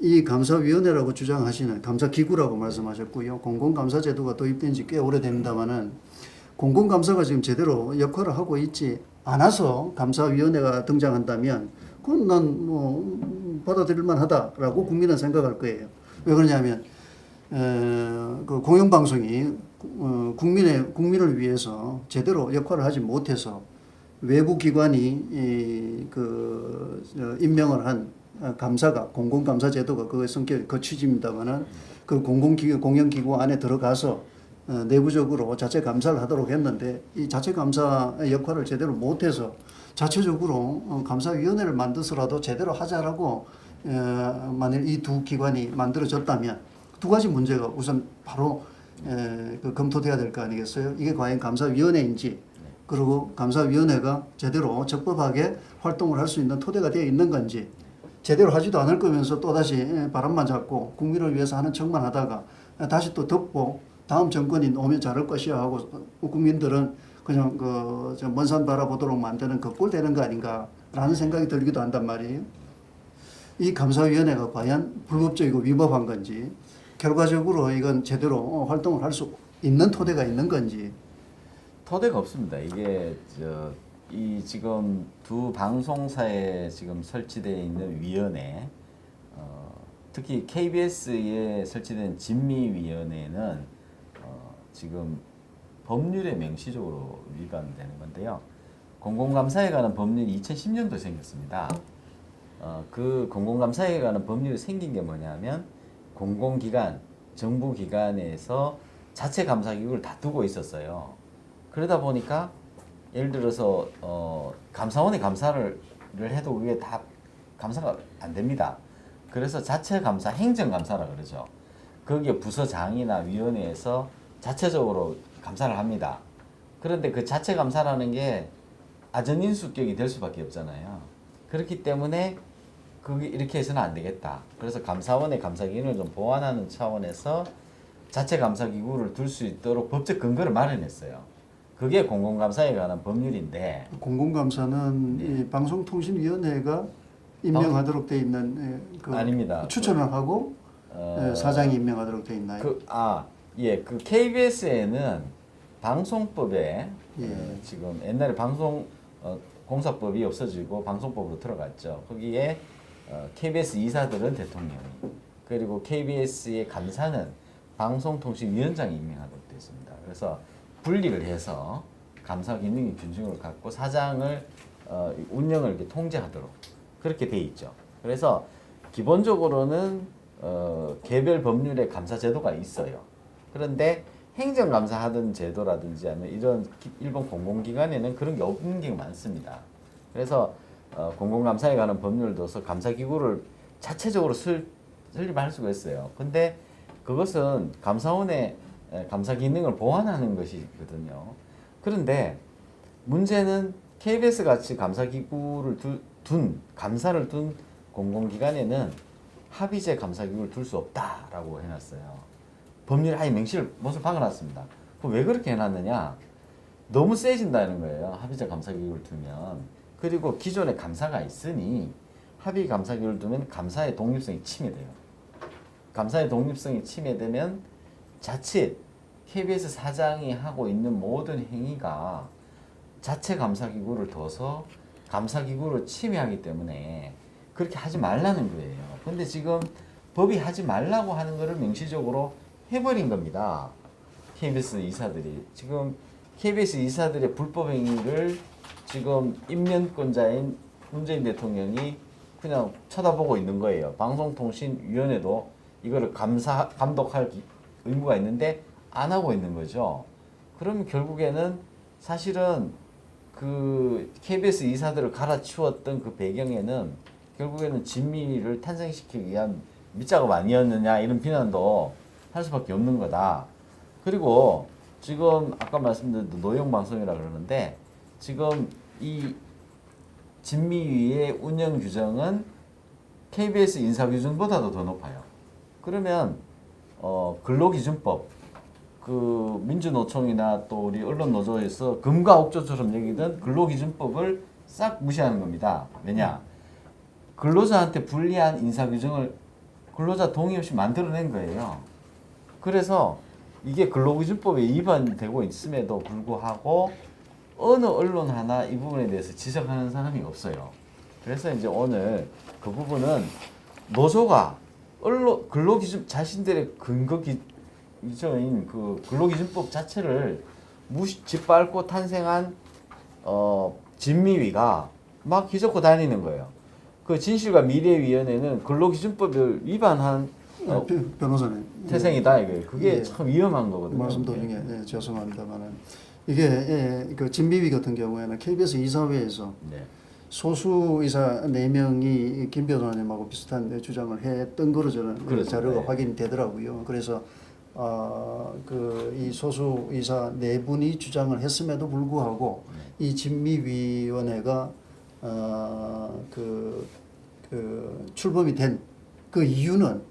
이 감사위원회라고 주장하시는 감사기구라고 말씀하셨고요. 공공감사제도가 도입된 지 꽤 오래됩니다만은 공공감사가 지금 제대로 역할을 하고 있지 않아서 감사위원회가 등장한다면 그건 난 뭐 받아들일 만하다라고 국민은 생각할 거예요. 왜 그러냐면 그 공영방송이 국민을 위해서 제대로 역할을 하지 못해서 외부 기관이 임명을 한 감사가 공공감사제도가 그 성격이 그 취지입니다만은 그 공영기구 안에 들어가서 내부적으로 자체 감사를 하도록 했는데 이 자체 감사 역할을 제대로 못해서 자체적으로 감사위원회를 만들어서라도 제대로 하자라고 만일 이 두 기관이 만들어졌다면 두 가지 문제가 우선 바로 검토돼야 될 거 아니겠어요? 이게 과연 감사위원회인지 그리고 감사위원회가 제대로 적법하게 활동을 할 수 있는 토대가 되어 있는 건지 제대로 하지도 않을 거면서 또다시 바람만 잡고 국민을 위해서 하는 척만 하다가 다시 또 덮고 다음 정권이 오면 잘할 것이야 하고 국민들은 그냥 먼 산 바라보도록 만드는 그 꼴 되는 거 아닌가라는 생각이 들기도 한단 말이에요. 이 감사위원회가 과연 불법적이고 위법한 건지 결과적으로 이건 제대로 활동을 할 수 있는 토대가 있는 건지 토대가 없습니다. 이게 이 지금 두 방송사에 지금 설치되어 있는 위원회, 특히 KBS에 설치된 진미위원회는 지금 법률에 명시적으로 위반되는 건데요. 공공감사에 관한 법률이 2010년도에 생겼습니다. 그 공공감사에 관한 법률이 생긴 게 뭐냐면 공공기관, 정부기관에서 자체 감사기구를 다 두고 있었어요. 그러다 보니까 예를 들어서 감사원에 감사를 해도 그게 다 감사가 안 됩니다. 그래서 자체 감사, 행정감사라 그러죠. 거기에 부서장이나 위원회에서 자체적으로 감사를 합니다. 그런데 그 자체 감사라는 게 아전인수격이 될 수밖에 없잖아요. 그렇기 때문에 그게 이렇게 해서는 안 되겠다. 그래서 감사원의 감사기능을 좀 보완하는 차원에서 자체 감사기구를 둘 수 있도록 법적 근거를 마련했어요. 그게 공공감사에 관한 법률인데 공공감사는 이 방송통신위원회가 임명하도록 돼 있는 아닙니다. 추천을 하고 사장이 임명하도록 돼 있나요? 그 KBS에는 방송법에 지금 옛날에 공사법이 없어지고 방송법으로 들어갔죠. 거기에 KBS 이사들은 대통령이 그리고 KBS의 감사는 방송통신위원장이 임명하도록 되어 있습니다. 그래서 분리를 해서 감사 기능의 균형을 갖고 사장을 운영을 이렇게 통제하도록 그렇게 돼 있죠. 그래서 기본적으로는 개별 법률에 감사 제도가 있어요. 그런데 행정감사 하던 제도라든지 아니면 이런 일본 공공기관에는 그런 게 없는 게 많습니다. 그래서 공공감사에 관한 법률을 둬서 감사기구를 자체적으로 설립할 수가 있어요. 근데 그것은 감사원의 감사 기능을 보완하는 것이거든요. 그런데 문제는 KBS 같이 감사기구를 감사를 둔 공공기관에는 합의제 감사기구를 둘 수 없다라고 해놨어요. 법률 아예 명시를 못을 박아놨습니다. 그럼 왜 그렇게 해놨느냐? 너무 세진다는 거예요. 합의자 감사기구를 두면. 그리고 기존에 감사가 있으니 합의 감사기구를 두면 감사의 독립성이 침해돼요. 감사의 독립성이 침해되면 자칫 KBS 사장이 하고 있는 모든 행위가 자체 감사기구를 둬서 감사기구를 침해하기 때문에 그렇게 하지 말라는 거예요. 근데 지금 법이 하지 말라고 하는 거를 명시적으로 해버린 겁니다. KBS 이사들이. 지금 KBS 이사들의 불법 행위를 지금 임면권자인 문재인 대통령이 그냥 쳐다보고 있는 거예요. 방송통신위원회도 이거를 감독할 의무가 있는데 안 하고 있는 거죠. 그러면 결국에는 사실은 그 KBS 이사들을 갈아치웠던 그 배경에는 결국에는 진미를 탄생시키기 위한 밑작업 아니었느냐 이런 비난도 할 수밖에 없는 거다. 그리고 지금 아까 말씀드린 노영 방송이라 그러는데 지금 이 진미위의 운영 규정은 KBS 인사 기준보다도 더 높아요. 그러면 근로기준법 그 민주노총이나 또 우리 언론노조에서 금과 옥조처럼 여기던 근로기준법을 싹 무시하는 겁니다. 왜냐? 근로자한테 불리한 인사 규정을 근로자 동의 없이 만들어낸 거예요. 그래서 이게 근로기준법에 위반되고 있음에도 불구하고 어느 언론 하나 이 부분에 대해서 지적하는 사람이 없어요. 그래서 이제 오늘 그 부분은 노조가 근로기준 자신들의 근거 기준인 그 근로기준법 자체를 짓밟고 탄생한 진미위가 막 휘젓고 다니는 거예요. 그 진실과 미래위원회는 근로기준법을 위반한 변호사님 태생이다 이거예요. 그게 예. 참 위험한 거거든요. 말씀 도중에 죄송합니다만은 이게 그 진비위 같은 경우에는 KBS 이사회에서 네. 소수 이사 4명이 김 변호사님하고 비슷한 주장을 했던 거로 저는 그렇죠. 자료가 네. 확인되더라고요. 그래서 그 이 소수 이사 4분이 주장을 했음에도 불구하고 이 진미위원회가 그 출범이 된 그 이유는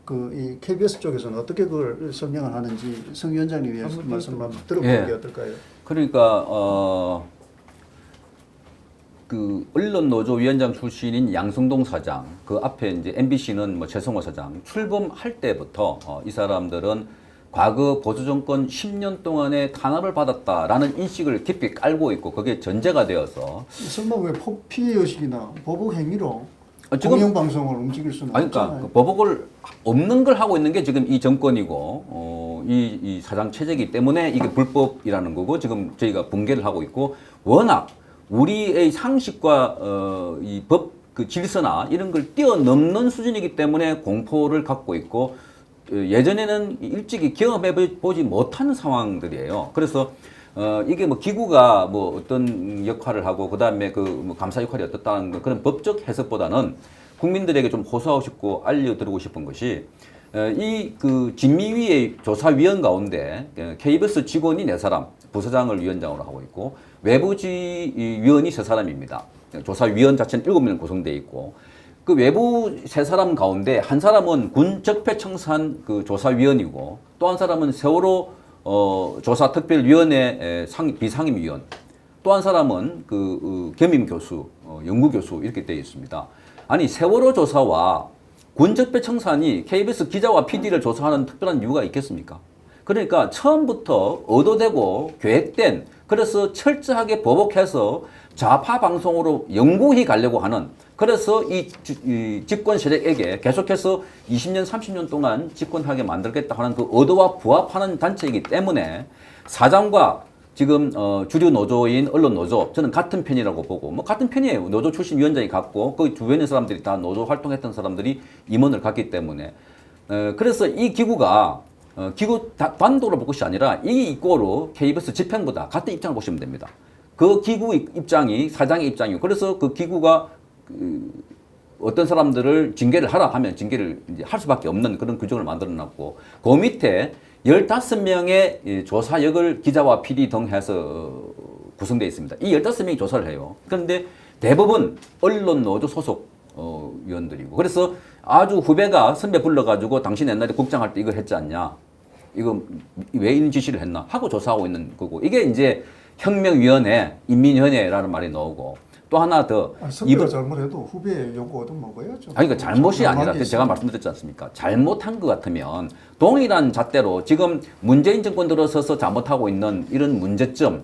그 이 KBS 쪽에서는 어떻게 그걸 설명을 하는지 성 위원장님의 말씀 한번 들어보는 게 어떨까요? 그러니까 그 언론노조위원장 출신인 양승동 사장, 그 앞에 이제 MBC는 뭐 최성호 사장 출범할 때부터 이 사람들은 과거 보수 정권 10년 동안의 탄압을 받았다라는 인식을 깊이 깔고 있고 그게 전제가 되어서 설마 왜 피해 의식이나 보복 행위로 지금 공영방송을 움직일 수는 아니, 그러니까 없잖아요. 그 보복을 없는 걸 하고 있는 게 지금 이 정권이고 이 사장 체제이기 때문에 이게 불법이라는 거고 지금 저희가 붕괴를 하고 있고 워낙 우리의 상식과 이 법 그 질서나 이런 걸 뛰어넘는 수준이기 때문에 공포를 갖고 있고 예전에는 일찍이 경험해 보지 못한 상황들이에요. 그래서 이게 뭐 기구가 뭐 어떤 역할을 하고 그다음에 그 뭐 감사 역할이 어떻다는 그런 법적 해석보다는 국민들에게 좀 호소하고 싶고 알려드리고 싶은 것이 이 그 진미위의 조사위원 가운데 KBS 직원이 4사람, 부서장을 위원장으로 하고 있고 외부위원이 3사람입니다. 조사위원 자체는 7명 구성되어 있고 그 외부 3사람 가운데 한 사람은 군 적폐청산 그 조사위원이고 또 한 사람은 세월호 조사특별위원회 비상임위원, 또 한 사람은 그 겸임 교수, 연구 교수 이렇게 되어 있습니다. 아니 세월호 조사와 군적폐청산이 KBS 기자와 PD를 조사하는 특별한 이유가 있겠습니까? 그러니까 처음부터 의도되고 계획된 그래서 철저하게 보복해서 좌파 방송으로 영구히 가려고 하는 그래서 이 집권 세력에게 계속해서 20년, 30년 동안 집권하게 만들겠다 하는 그 의도와 부합하는 단체이기 때문에 사장과 지금 주류 노조인 언론 노조 저는 같은 편이라고 보고 뭐 같은 편이에요. 노조 출신 위원장이 같고 그 주변의 사람들이 다 노조 활동했던 사람들이 임원을 갖기 때문에 그래서 이 기구가 기구 단독으로 볼 것이 아니라 이 이꼬로 KBS 집행부다 같은 입장을 보시면 됩니다. 그 기구 입장이 사장의 입장이고 그래서 그 기구가 어떤 사람들을 징계를 하라 하면 징계를 이제 할 수밖에 없는 그런 규정을 만들어놨고 그 밑에 15명의 조사역을 기자와 PD 등 해서 구성되어 있습니다. 이 15명이 조사를 해요. 그런데 대부분 언론 노조 소속 위원들이고 그래서 아주 후배가 선배 불러가지고 당신 옛날에 국장할 때 이걸 했지 않냐. 이거 왜 이런 지시를 했나 하고 조사하고 있는 거고 이게 이제 혁명위원회, 인민위원회라는 말이 나오고 또 하나 더 선배가 잘못해도 후배의 요구도 먹어야죠. 아니, 그러니까 잘못이 아니라 게 제가 말씀드렸지 않습니까? 잘못한 것 같으면 동일한 잣대로 지금 문재인 정권 들어서서 잘못하고 있는 이런 문제점,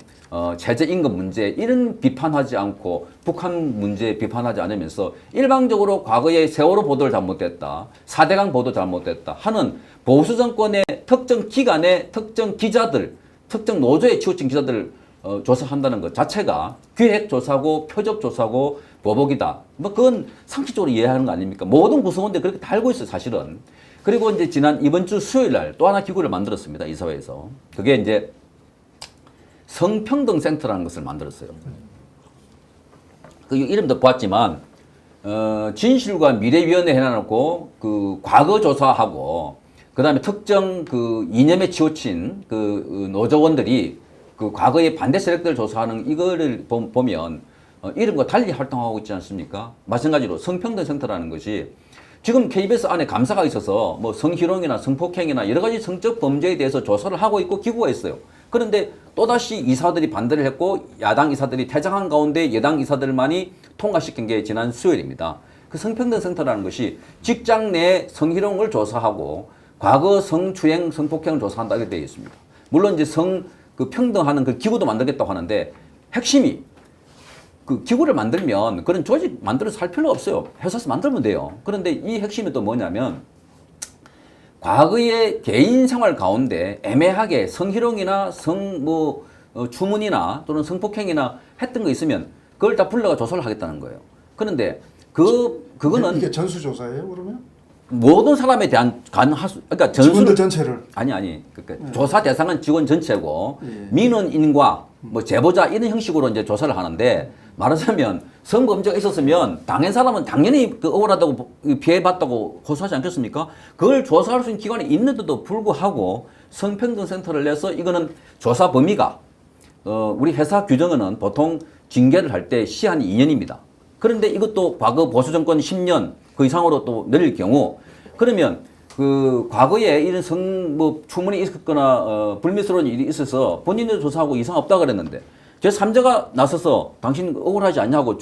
최저임금 문제 이런 비판하지 않고 북한 문제 비판하지 않으면서 일방적으로 과거에 세월호 보도를 잘못됐다, 4대강 보도 잘못됐다 하는 보수 정권의 특정 기관의 특정 기자들, 특정 노조에 치우친 기자들 조사한다는 것 자체가 기획조사고 표적조사고 보복이다. 뭐 그건 상식적으로 이해하는 거 아닙니까? 모든 구성원들이 그렇게 다 알고 있어요, 사실은. 그리고 이제 이번 주 수요일 날 또 하나 기구를 만들었습니다, 이사회에서. 그게 이제 성평등센터라는 것을 만들었어요. 그 이름도 보았지만 진실과 미래위원회 해놔놓고 그 과거 조사하고 그다음에 특정 그 이념에 치우친 그 노조원들이 그 과거의 반대 세력들을 조사하는 이거를 보면 이름과 달리 활동하고 있지 않습니까? 마찬가지로 성평등센터라는 것이 지금 KBS 안에 감사가 있어서 뭐 성희롱이나 성폭행이나 여러 가지 성적 범죄에 대해서 조사를 하고 있고 기구가 있어요. 그런데 또다시 이사들이 반대를 했고 야당 이사들이 퇴장한 가운데 여당 이사들만이 통과시킨 게 지난 수요일입니다. 그 성평등센터라는 것이 직장 내 성희롱을 조사하고 과거 성추행, 성폭행을 조사한다 이렇게 되어 있습니다. 물론 이제 그 평등하는 그 기구도 만들겠다고 하는데 핵심이 그 기구를 만들면 그런 조직 만들어서 할 필요 없어요. 회사에서 만들면 돼요. 그런데 이 핵심이 또 뭐냐면 과거의 개인 생활 가운데 애매하게 성희롱이나 추문이나 또는 성폭행이나 했던 거 있으면 그걸 다 불러가 조사를 하겠다는 거예요. 그런데 그거는 이게 전수조사예요, 그러면? 모든 사람에 대한 가능할 수, 그러니까 직원들 전체를. 아니. 그러니까 조사 대상은 직원 전체고 민원인과 뭐 제보자 이런 형식으로 이제 조사를 하는데 말하자면 성범죄가 있었으면 당한 사람은 당연히 그 억울하다고 피해봤다고 호소하지 않겠습니까? 그걸 조사할 수 있는 기관이 있는데도 불구하고 성평등센터를 내서 이거는 조사 범위가 우리 회사 규정은 보통 징계를 할 때 시한이 2년입니다. 그런데 이것도 과거 보수 정권 10년 그 이상으로 또 늘릴 경우 그러면 그 과거에 이런 추문이 있었거나 불미스러운 일이 있어서 본인도 조사하고 이상 없다 그랬는데 제3자가 나서서 당신 억울하지 않냐고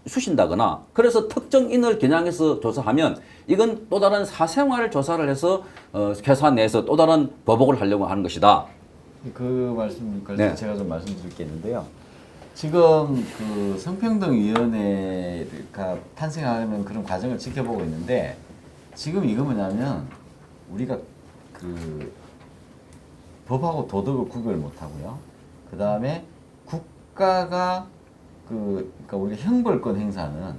수신다거나 그래서 특정인을 겨냥해서 조사하면 이건 또 다른 사생활 조사를 해서 회사 내에서 또 다른 보복을 하려고 하는 것이다. 그 말씀 네. 제가 좀 말씀드릴 게 있는데요. 지금 그 성평등위원회가 탄생하는 그런 과정을 지켜보고 있는데 지금 이거 뭐냐면 우리가 그 법하고 도덕을 구별 못하고요. 그 다음에 국가가 그러니까 우리가 형벌권 행사는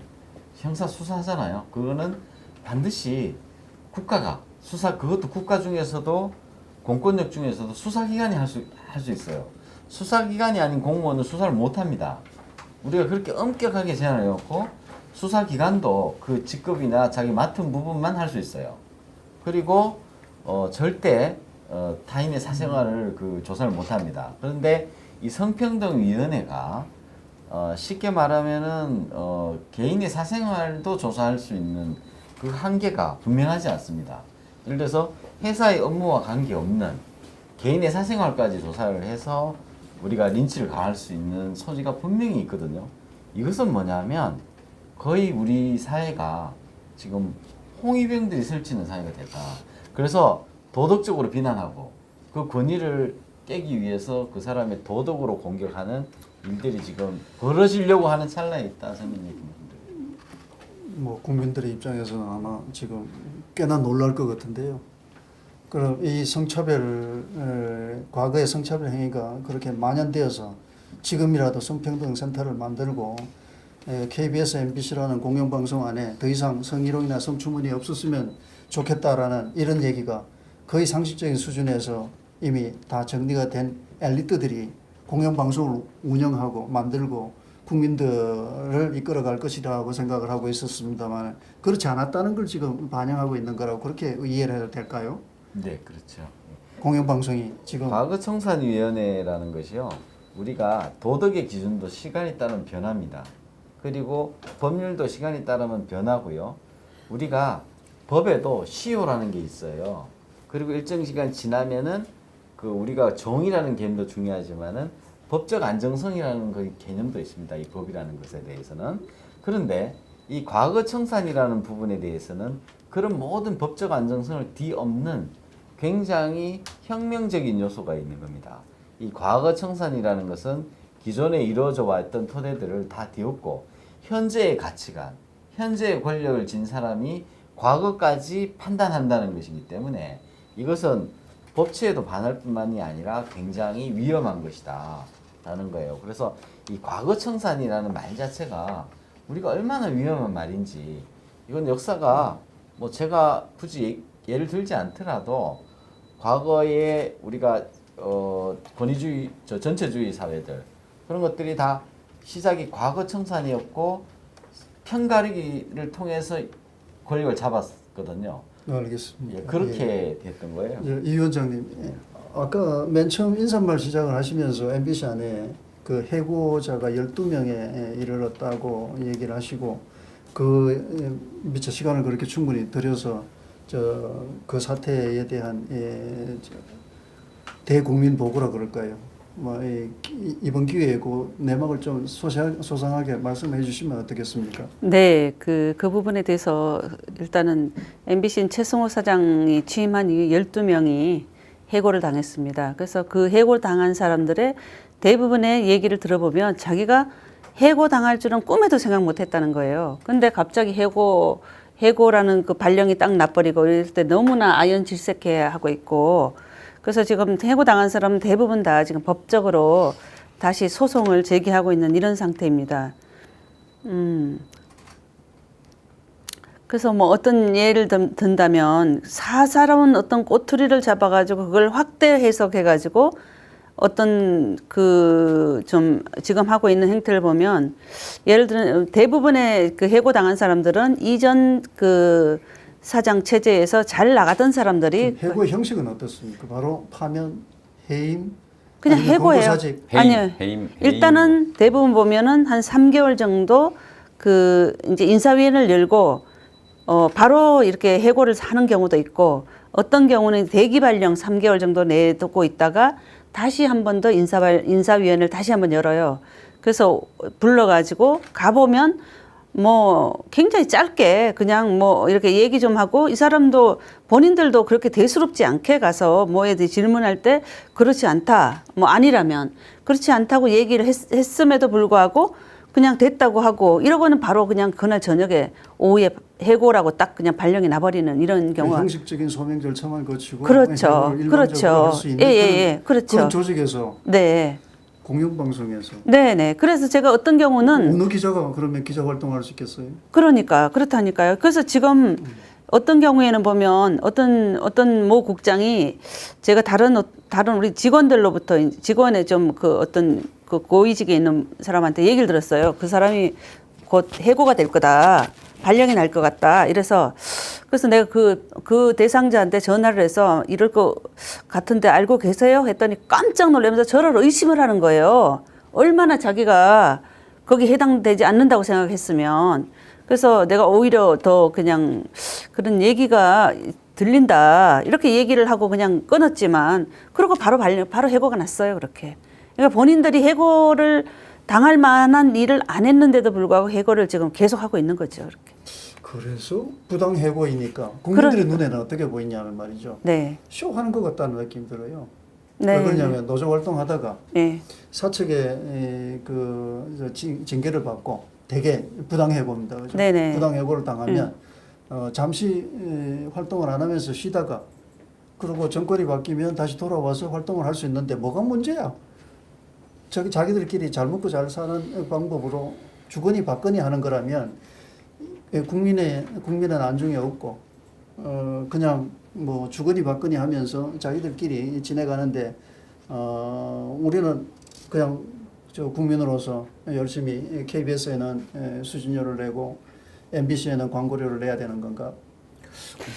형사 수사하잖아요. 그거는 반드시 국가가 수사 그것도 국가 중에서도 공권력 중에서도 수사기관이 할 수 있어요. 수사기관이 아닌 공무원은 수사를 못합니다. 우리가 그렇게 엄격하게 제한을 해놓고 수사기관도 그 직급이나 자기 맡은 부분만 할 수 있어요. 그리고 절대 타인의 사생활을 그 조사를 못합니다. 그런데 이 성평등위원회가 쉽게 말하면은 개인의 사생활도 조사할 수 있는 그 한계가 분명하지 않습니다. 예를 들어서 회사의 업무와 관계없는 개인의 사생활까지 조사를 해서 우리가 린치를 가할 수 있는 소지가 분명히 있거든요. 이것은 뭐냐면 거의 우리 사회가 지금 홍위병들이 설치는 사회가 됐다. 그래서 도덕적으로 비난하고 그 권위를 깨기 위해서 그 사람의 도덕으로 공격하는 일들이 지금 벌어지려고 하는 찰나에 있다 선생님. 뭐 국민들의 입장에서는 아마 지금 꽤나 놀랄 것 같은데요. 그럼 이 과거의 성차별 행위가 그렇게 만연되어서 지금이라도 성평등센터를 만들고 KBS, MBC라는 공영방송 안에 더 이상 성희롱이나 성추문이 없었으면 좋겠다라는 이런 얘기가 거의 상식적인 수준에서 이미 다 정리가 된 엘리트들이 공영방송을 운영하고 만들고 국민들을 이끌어갈 것이라고 생각을 하고 있었습니다만 그렇지 않았다는 걸 지금 반영하고 있는 거라고 그렇게 이해를 해도 될까요? 네, 그렇죠. 공영방송이 지금 과거청산위원회라는 것이요. 우리가 도덕의 기준도 시간이 따르면 변합니다. 그리고 법률도 시간이 따르면 변하고요. 우리가 법에도 시효라는 게 있어요. 그리고 일정 시간 지나면은 그 우리가 정의라는 개념도 중요하지만은 법적 안정성이라는 그 개념도 있습니다. 이 법이라는 것에 대해서는. 그런데 이 과거 청산이라는 부분에 대해서는 그런 모든 법적 안정성을 뒤엎는 굉장히 혁명적인 요소가 있는 겁니다. 이 과거 청산이라는 것은 기존에 이루어져 왔던 토대들을 다 뒤엎고 현재의 가치관, 현재의 권력을 진 사람이 과거까지 판단한다는 것이기 때문에 이것은 법치에도 반할 뿐만이 아니라 굉장히 위험한 것이다 라는 거예요. 그래서 이 과거 청산이라는 말 자체가 우리가 얼마나 위험한 말인지, 이건 역사가 뭐 제가 굳이 예를 들지 않더라도 과거에 우리가 권위주의, 전체주의 사회들 그런 것들이 다 시작이 과거 청산이었고 편가르기를 통해서 권력을 잡았거든요. 알겠습니다. 예, 그렇게 됐던 거예요. 이 위원장님, 아까 맨 처음 인사말 시작을 하시면서 MBC 안에 그 해고자가 12명에 이르렀다고 얘기를 하시고 그 미처 시간을 그렇게 충분히 들여서 그 사태에 대한 대국민 보고라 그럴까요? 뭐 이번 기회에 그 내막을 좀 소상하게 말씀해 주시면 어떻겠습니까? 네, 그 부분에 대해서 일단은 MBC는 최승호 사장이 취임한 이후 12명이 해고를 당했습니다. 그래서 그 해고 당한 사람들의 대부분의 얘기를 들어보면 자기가 해고 당할 줄은 꿈에도 생각 못 했다는 거예요. 근데 갑자기 해고라는 그 발령이 딱 나버리고 이럴 때 너무나 아연질색해 하고 있고, 그래서 지금 해고당한 사람은 대부분 다 지금 법적으로 다시 소송을 제기하고 있는 이런 상태입니다. 그래서 뭐 어떤 예를 든다면 사사로운 어떤 꼬투리를 잡아가지고 그걸 확대 해석해가지고 어떤 그 좀 지금 하고 있는 행태를 보면, 예를 들어 대부분의 그 해고당한 사람들은 이전 그 사장 체제에서 잘 나가던 사람들이 해고의 형식은 어떻습니까? 바로 파면, 해임, 그냥 아니면 해고예요. 공고사직? 아니요. 해임. 일단은 대부분 보면은 한 3개월 정도 그 이제 인사위원회를 열고 바로 이렇게 해고를 하는 경우도 있고, 어떤 경우는 대기 발령 3개월 정도 내두고 있다가 다시 한 번 더 인사위원회를 다시 한번 열어요. 그래서 불러가지고 가보면 뭐 굉장히 짧게 그냥 뭐 이렇게 얘기 좀 하고, 이 사람도 본인들도 그렇게 대수롭지 않게 가서 뭐에 대해 질문할 때 그렇지 않다, 뭐 아니라면 그렇지 않다고 얘기를 했음에도 불구하고 그냥 됐다고 하고, 이러고는 바로 그냥 그날 저녁에 오후에 해고라고 딱 그냥 발령이 나버리는 이런 경우가. 형식적인 소명 절차만 거치고 그렇죠. 해고를 일반적으로 그렇죠. 할 수 있는 예, 그렇죠. 그런 조직에서 네. 공영방송에서 네네. 그래서 제가 어떤 경우는 어느 기자가 그러면 기자 활동할 수 있겠어요? 그러니까 그렇다니까요. 그래서 지금 어떤 경우에는 보면 어떤 모 국장이 제가 다른 우리 직원들로부터 직원의 좀 그 어떤 그 고위직에 있는 사람한테 얘기를 들었어요. 그 사람이 곧 해고가 될 거다, 발령이 날 것 같다. 그래서 내가 그 대상자한테 전화를 해서 이럴 것 같은데 알고 계세요? 했더니 깜짝 놀라면서 저를 의심을 하는 거예요. 얼마나 자기가 거기 해당되지 않는다고 생각했으면. 그래서 내가 오히려 더 그냥 그런 얘기가 들린다 이렇게 얘기를 하고 그냥 끊었지만, 그러고 바로 해고가 났어요. 그렇게. 그러니까 본인들이 해고를 당할 만한 일을 안 했는데도 불구하고 해고를 지금 계속 하고 있는 거죠. 이렇게. 그래서 부당 해고이니까 국민들의 눈에는 어떻게 보이냐는 말이죠. 네. 쇼하는 것 같다는 느낌이 들어요. 네. 왜 그러냐면 노조 활동하다가 네. 사측의 그 징계를 받고 대개 부당 해고입니다. 그죠? 네네. 부당 해고를 당하면 잠시 활동을 안 하면서 쉬다가 그리고 정권이 바뀌면 다시 돌아와서 활동을 할 수 있는데 뭐가 문제야? 자기들끼리 잘 먹고 잘 사는 방법으로 주거니 받거니 하는 거라면 국민은 안중에 없고 그냥 뭐 주거니 받거니 하면서 자기들끼리 지내가는데 우리는 그냥 국민으로서 열심히 KBS에는 수신료를 내고 MBC에는 광고료를 내야 되는 건가?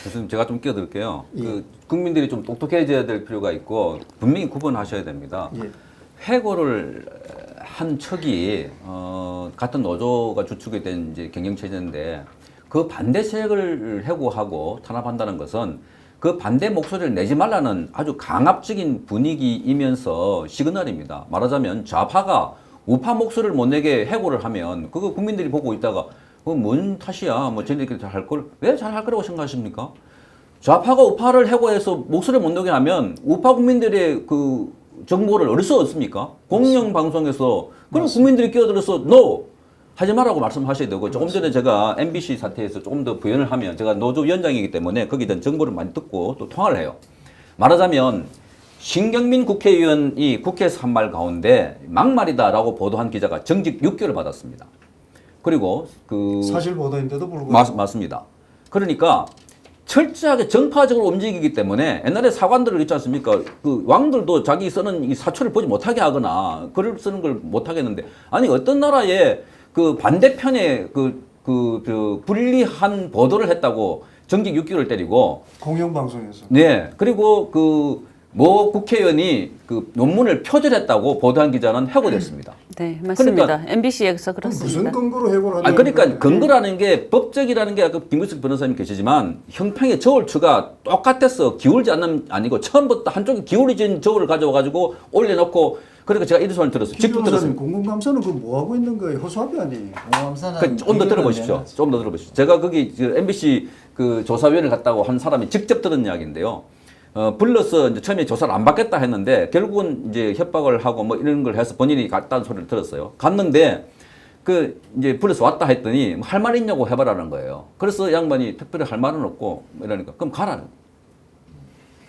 교수님, 제가 좀 끼어들게요. 예. 그 국민들이 좀 똑똑해져야 될 필요가 있고 분명히 구분하셔야 됩니다. 예. 해고를 한 척이 같은 노조가 주축이 된 이제 경영 체제인데, 그 반대 세력을 해고하고 탄압한다는 것은 그 반대 목소리를 내지 말라는 아주 강압적인 분위기이면서 시그널입니다. 말하자면 좌파가 우파 목소리를 못 내게 해고를 하면 그거 국민들이 보고 있다가 뭔 탓이야? 뭐 쟤네들끼리 잘 할 걸? 왜 잘 할 거라고 생각하십니까? 좌파가 우파를 해고해서 목소리를 못 내게 하면 우파 국민들의 그 정보를 어디서 얻습니까? 공영방송에서 그럼 국민들이 끼어들어서 NO! 하지 말라고 말씀하셔야 되고 조금 전에 제가 MBC 사태에서 조금 더 부연을 하면 제가 노조위원장이기 때문에 거기에 대한 정보를 많이 듣고 또 통화를 해요. 말하자면 신경민 국회의원이 국회에서 한 말 가운데 막말이다라고 보도한 기자가 정직 6개월을 받았습니다. 그리고 그 사실 보도인데도 불구하고 맞습니다. 그러니까 철저하게 정파적으로 움직이기 때문에 옛날에 사관들을 있지 않습니까? 그 왕들도 자기 쓰는 이 사초를 보지 못하게 글을 쓰는 걸 못하겠는데 아니 어떤 나라에 그 반대편에 그 불리한 보도를 했다고 정직 6개월을 때리고 공영방송에서 네 그리고 그 모 국회의원이 그 논문을 표절했다고 보도한 기자는 해고됐습니다. 네, 맞습니다. 그러니까 MBC에서 무슨 그렇습니다. 근거로 해고를 하는 아니 그러니까 근거라는 게 법적이라는 게 아까 김구석 변호사님 계시지만 형평의 저울추가 똑같았어. 기울지 않는 아니고 처음부터 한쪽이 기울어진 저울을 가져와가지고 올려놓고 그러니까 제가 이런 소리를 들었어요. 직접 들었습니다. 공공감사는 그 뭐 하고 있는 거예요? 허수아비 아니에요? 그 조금 더 들어보십시오. 조금 더 들어보십시오. 제가 거기 MBC 그 조사위원회 갔다고 한 사람이 직접 들은 이야기인데요. 불러서 이제 처음에 조사를 안 받겠다 했는데 결국은 이제 협박을 하고 뭐 이런 걸 해서 본인이 갔다는 소리를 들었어요. 갔는데 그 이제 불러서 왔다 했더니 할 말 있냐고 해봐라는 거예요. 그래서 양반이 특별히 할 말은 없고 이러니까 그럼 가라.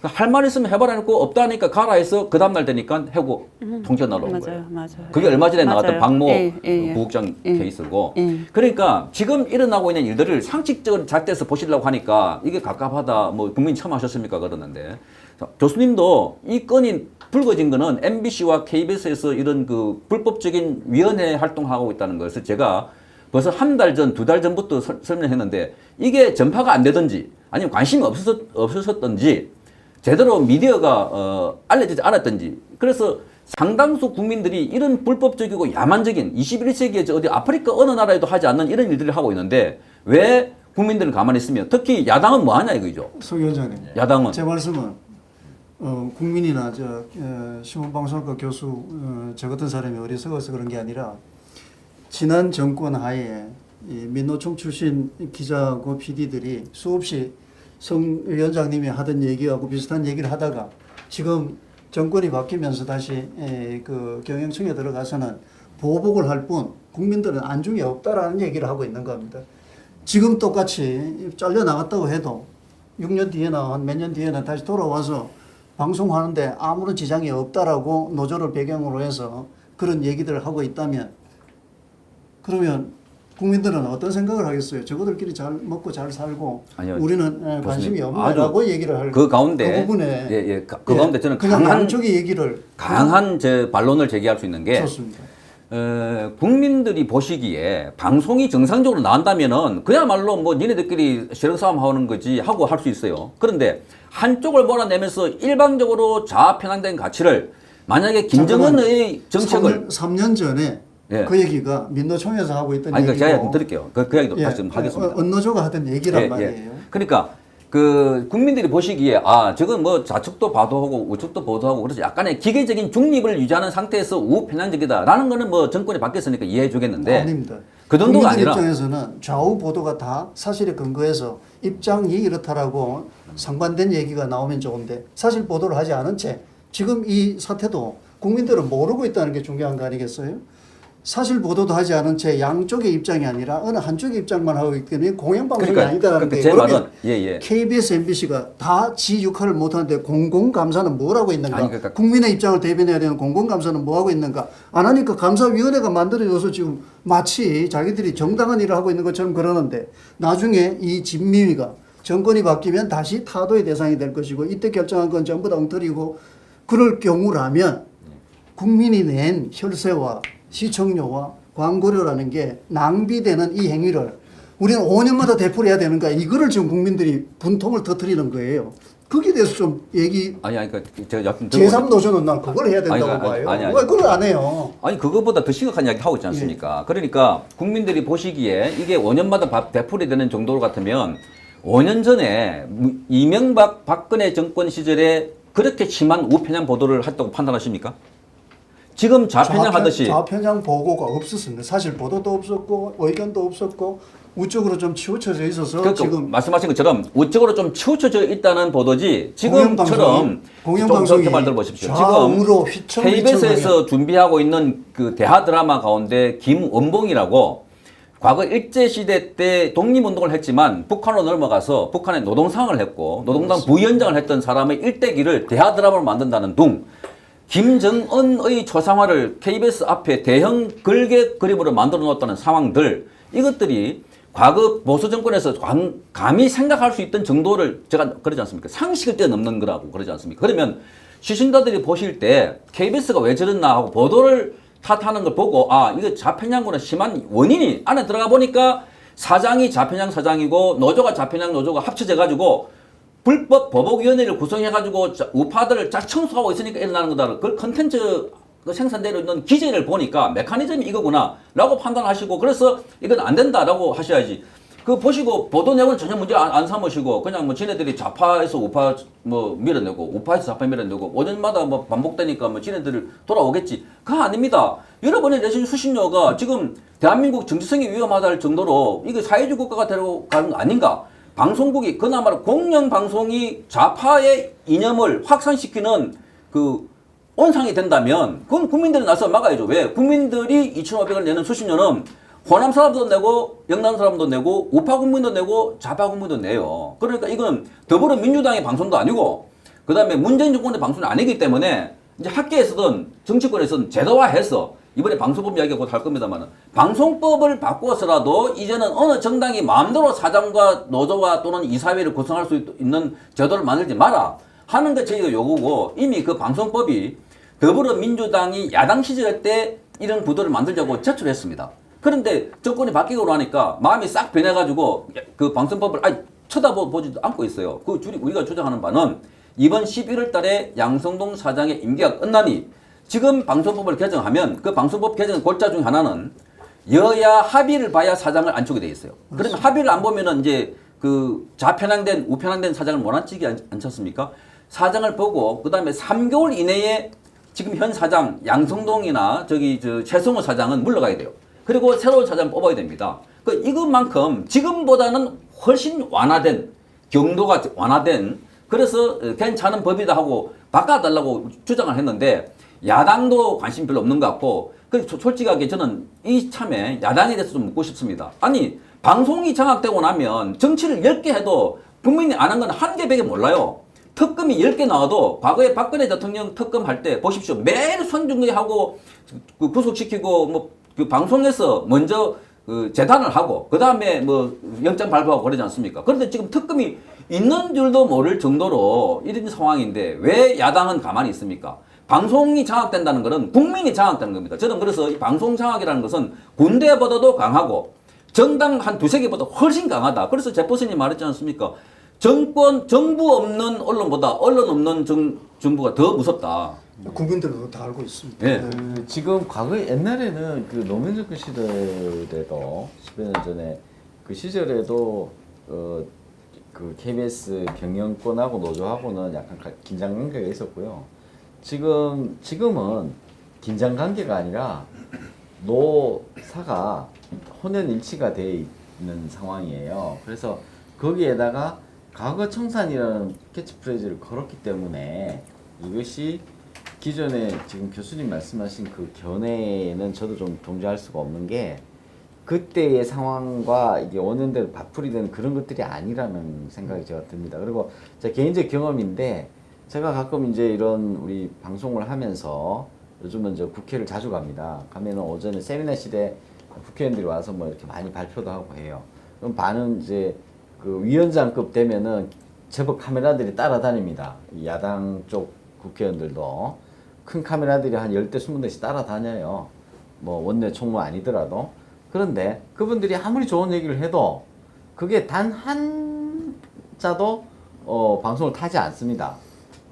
할 말 있으면 해봐라 했고 없다 하니까 가라 해서 그 다음날 되니까 해고 통지가 날아온 거예요. 맞아요. 그게 얼마 전에 맞아요. 나왔던 박모 예. 부국장 예. 케이스고 예. 그러니까 지금 일어나고 있는 일들을 상식적으로 잣대서 보시려고 하니까 이게 갑갑하다 뭐 국민 처음 하셨습니까 그러는데 자, 교수님도 이 건이 불거진 거는 MBC와 KBS에서 이런 그 불법적인 위원회 활동하고 있다는 것을 제가 벌써 한 달 전, 2달 전부터 설명했는데 이게 전파가 안 되든지 아니면 관심이 없었던지 제대로 미디어가 알려지지 않았던지 그래서 상당수 국민들이 이런 불법적이고 야만적인 21세기에 어디 아프리카 어느 나라에도 하지 않는 이런 일들을 하고 있는데 왜 국민들은 가만히 있으면 특히 야당은 뭐 하냐 이거죠. 서 위원장님. 야당은 제 말씀은 국민이나 신문방송학과 교수 저 같은 사람이 어리석어서 그런 게 아니라 지난 정권 하에 이 민노총 출신 기자고 PD들이 수없이 성 위원장님이 하던 얘기하고 비슷한 얘기를 하다가 지금 정권이 바뀌면서 다시 그 경영청에 들어가서는 보복을 할 뿐 국민들은 안중에 없다라는 얘기를 하고 있는 겁니다. 지금 똑같이 잘려나갔다고 해도 6년 뒤에나 한 몇 년 뒤에는 다시 돌아와서 방송하는데 아무런 지장이 없다라고 노조를 배경으로 해서 그런 얘기들을 하고 있다면 그러면 국민들은 어떤 생각을 하겠어요? 저거들끼리 잘 먹고 잘 살고 아니요, 우리는 관심이 교수님, 없네라고 얘기를 할 그 가운데 그 부분에 그 가운데 저는 그냥 강한 양쪽의 얘기를 제 반론을 제기할 수 있는 게 좋습니다. 국민들이 보시기에 방송이 정상적으로 나온다면은 그야말로 뭐 니네들끼리 세력 싸움 하는 거지 하고 할 수 있어요. 그런데 한쪽을 몰아내면서 일방적으로 좌편향된 가치를 만약에 김정은의 정책을 3년 전에 예. 그 얘기가 민노총에서 하고 있던 아니 얘기고 제가 좀 드릴게요. 그 얘기도 다시 좀 하겠습니다. 언노조가 하던 얘기란 예, 말이에요. 예. 그러니까 그 국민들이 보시기에 아 저건 뭐 좌측도 보도하고 우측도 보도하고 그래서 약간의 기계적인 중립을 유지하는 상태에서 우편향적이다라는 거는 뭐 정권이 바뀌었으니까 이해해 주겠는데 아닙니다. 그 정도가 국민들 아니라 입장에서는 좌우 보도가 다 사실에 근거해서 입장이 이렇다라고 상반된 얘기가 나오면 좋은데 사실 보도를 하지 않은 채 지금 이 사태도 국민들은 모르고 있다는 게 중요한 거 아니겠어요? 사실 보도도 하지 않은 채 양쪽의 입장이 아니라 어느 한쪽의 입장만 하고 있기 때문에 공영방송이 그러니까, 아니다라는 그러니까 거예요. 제 그러면 말은 KBS, MBC가 다 지 역할을 못하는데 공공감사는 뭘 하고 있는가? 아니, 그러니까 국민의 입장을 대변해야 되는 공공감사는 뭐 하고 있는가? 안 하니까 감사위원회가 만들어져서 지금 마치 자기들이 정당한 일을 하고 있는 것처럼 그러는데 나중에 이 진미위가 정권이 바뀌면 다시 타도의 대상이 될 것이고 이때 결정한 건 전부 다 엉터리고 그럴 경우라면 국민이 낸 혈세와 시청료와 광고료라는 게 낭비되는 이 행위를 우리는 5년마다 되풀이해야 되는 거야. 이거를 지금 국민들이 분통을 터뜨리는 거예요. 거기에 대해서 좀 얘기. 아니 그러니까 제가 약간 제3노조는 난 그걸 해야 된다고 아니, 봐요. 아니. 왜 그걸 안 해요? 아니 그거보다 더 심각한 이야기 하고 있지 않습니까? 그러니까 국민들이 보시기에 이게 5년마다 되풀이되는 정도 같으면 5년 전에 이명박 박근혜 정권 시절에 그렇게 심한 우편향 보도를 했다고 판단하십니까? 지금 좌편향 하듯이 좌편향 보고가 없었습니다. 사실 보도도 없었고 의견도 없었고 우쪽으로 좀 치우쳐져 있어서 그러니까 지금 말씀하신 것처럼 우측으로 좀 치우쳐져 있다는 보도지 지금처럼 공영방송이 말 들어보십시오. 좌우로 지금 휘청 KBS에서 준비하고 있는 그 대하 드라마 가운데 김원봉이라고 과거 일제시대 때 독립운동을 했지만 북한으로 넘어가서 북한에 노동상을 했고 노동당 부위원장을 했던 사람의 일대기를 대하 드라마로 만든다는 둥 김정은의 초상화를 KBS 앞에 대형 글개 그림으로 만들어 놓았다는 상황들 이것들이 과거 보수 정권에서 감히 생각할 수 있던 정도를 제가 그러지 않습니까? 상식을 뛰어넘는 거라고 그러지 않습니까? 그러면 시신자들이 보실 때 KBS가 왜 저랬나 하고 보도를 탓하는 걸 보고 아 이거 좌편향보다 심한 원인이 안에 들어가 보니까 사장이 좌편향 사장이고 노조가 좌편향 노조가 합쳐져 가지고 불법 보복위원회를 구성해가지고 우파들을 쫙 청소하고 있으니까 일어나는 거다. 그 컨텐츠 생산되고 있는 기제를 보니까 메커니즘이 이거구나 라고 판단하시고 그래서 이건 안 된다라고 하셔야지. 그 보시고 보도 내용은 전혀 문제 안 삼으시고 그냥 뭐 지네들이 좌파에서 우파 뭐 밀어내고 우파에서 좌파 밀어내고 5년마다 뭐 반복되니까 뭐 지네들을 돌아오겠지. 그거 아닙니다. 여러분이 내신 수신료가 지금 대한민국 정치성이 위험하다 정도로 이게 사회주의 국가가 되고 가는 거 아닌가? 방송국이 그나마 공영방송이 좌파의 이념을 확산시키는 그 온상이 된다면 그건 국민들이 나서 막아야죠. 왜? 국민들이 2,500을 내는 수신료는 호남 사람도 내고 영남 사람도 내고 우파 국민도 내고 좌파 국민도 내요. 그러니까 이건 더불어민주당의 방송도 아니고 그 다음에 문재인 정권의 방송이 아니기 때문에 이제 학계에서든 정치권에서든 제도화해서 이번에 방송법 이야기가 곧 할 겁니다만 방송법을 바꾸어서라도 이제는 어느 정당이 마음대로 사장과 노조와 또는 이사회를 구성할 수 있는 제도를 만들지 마라 하는 게 저희가 요구고 이미 그 방송법이 더불어민주당이 야당 시절 때 이런 구도를 만들자고 제출했습니다. 그런데 정권이 바뀌고 나니까 마음이 싹 변해가지고 그 방송법을 쳐다보지도 않고 있어요. 그 우리가 주장하는 바는 이번 11월 달에 양성동 사장의 임기가 끝나니 지금 방송법을 개정하면 그 방송법 개정 골자 중 하나는 여야 합의를 봐야 사장을 안치게 돼 있어요. 그러면 합의를 안 보면은 이제 그 좌편향된 우편향된 사장을 못 앉히지 않지 않습니까? 사장을 보고 그 다음에 3개월 이내에 지금 현 사장 양성동이나 최성호 사장은 물러가야 돼요. 그리고 새로운 사장을 뽑아야 됩니다. 그 이것만큼 지금보다는 훨씬 완화된 경도가 완화된 그래서 괜찮은 법이다 하고 바꿔달라고 주장을 했는데 야당도 관심 별로 없는 것 같고 솔직하게 저는 이 참에 야당에 대해서 좀 묻고 싶습니다. 아니 방송이 장악되고 나면 정치를 10개 해도 국민이 아는 건 한 개, 100개 몰라요. 특검이 10개 나와도 과거에 박근혜 대통령 특검 할 때 보십시오. 매일 손중기하고 구속시키고 뭐 그 방송에서 먼저 그 재단을 하고 그 다음에 뭐 영장 발부하고 그러지 않습니까? 그런데 지금 특검이 있는 줄도 모를 정도로 이런 상황인데 왜 야당은 가만히 있습니까? 방송이 장악된다는 것은 국민이 장악되는 겁니다. 저는 그래서 이 방송 장악이라는 것은 군대보다도 강하고 정당 한 두세 개보다 훨씬 강하다. 그래서 제포스님 말했지 않습니까? 정부 없는 언론보다 언론 없는 정부가 더 무섭다. 국민들도 다 알고 있습니다. 예. 네. 지금 과거 옛날에는 그 노무현 정권 시절에도 10여 년 전에 그 시절에도 그 KBS 경영권하고 노조하고는 약간 긴장 관계가 있었고요. 지금은 긴장 관계가 아니라 노사가 혼연일치가 돼 있는 상황이에요. 그래서 거기에다가 과거 청산이라는 캐치프레이즈를 걸었기 때문에 이것이 기존에 지금 교수님 말씀하신 그 견해는 저도 좀 동조할 수가 없는 게 그때의 상황과 이게 5년 대로 바풀이되는 그런 것들이 아니라는 생각이 제가 듭니다. 그리고 제 개인적 경험인데 제가 가끔 이제 이런 우리 방송을 하면서 요즘은 저 국회를 자주 갑니다. 가면은 오전에 세미나 시대 국회의원들이 와서 뭐 이렇게 많이 발표도 하고 해요. 그럼 반은 이제 그 위원장급 되면은 제법 카메라들이 따라다닙니다. 야당 쪽 국회의원들도 큰 카메라들이 한 10대, 20대씩 따라다녀요. 뭐 원내 총무 아니더라도. 그런데 그분들이 아무리 좋은 얘기를 해도 그게 단 한 자도 방송을 타지 않습니다.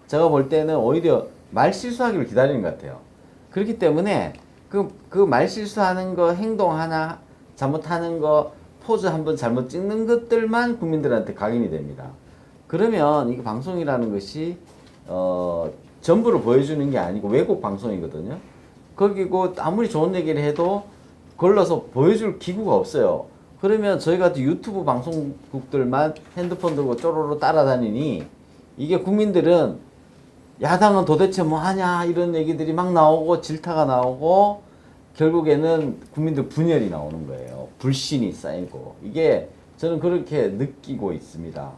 제가 볼 때는 오히려 말 실수하기를 기다리는 것 같아요. 그렇기 때문에 그 말 실수하는 거, 행동 하나 잘못하는 거 포즈 한번 잘못 찍는 것들만 국민들한테 각인이 됩니다. 그러면 이게 방송이라는 것이 전부를 보여주는 게 아니고 외국 방송이거든요. 거기고 아무리 좋은 얘기를 해도 걸러서 보여줄 기구가 없어요. 그러면 저희 같은 유튜브 방송국들만 핸드폰 들고 쪼로로 따라다니니 이게 국민들은 야당은 도대체 뭐 하냐 이런 얘기들이 막 나오고 질타가 나오고 결국에는 국민들 분열이 나오는 거예요. 불신이 쌓이고 이게 저는 그렇게 느끼고 있습니다.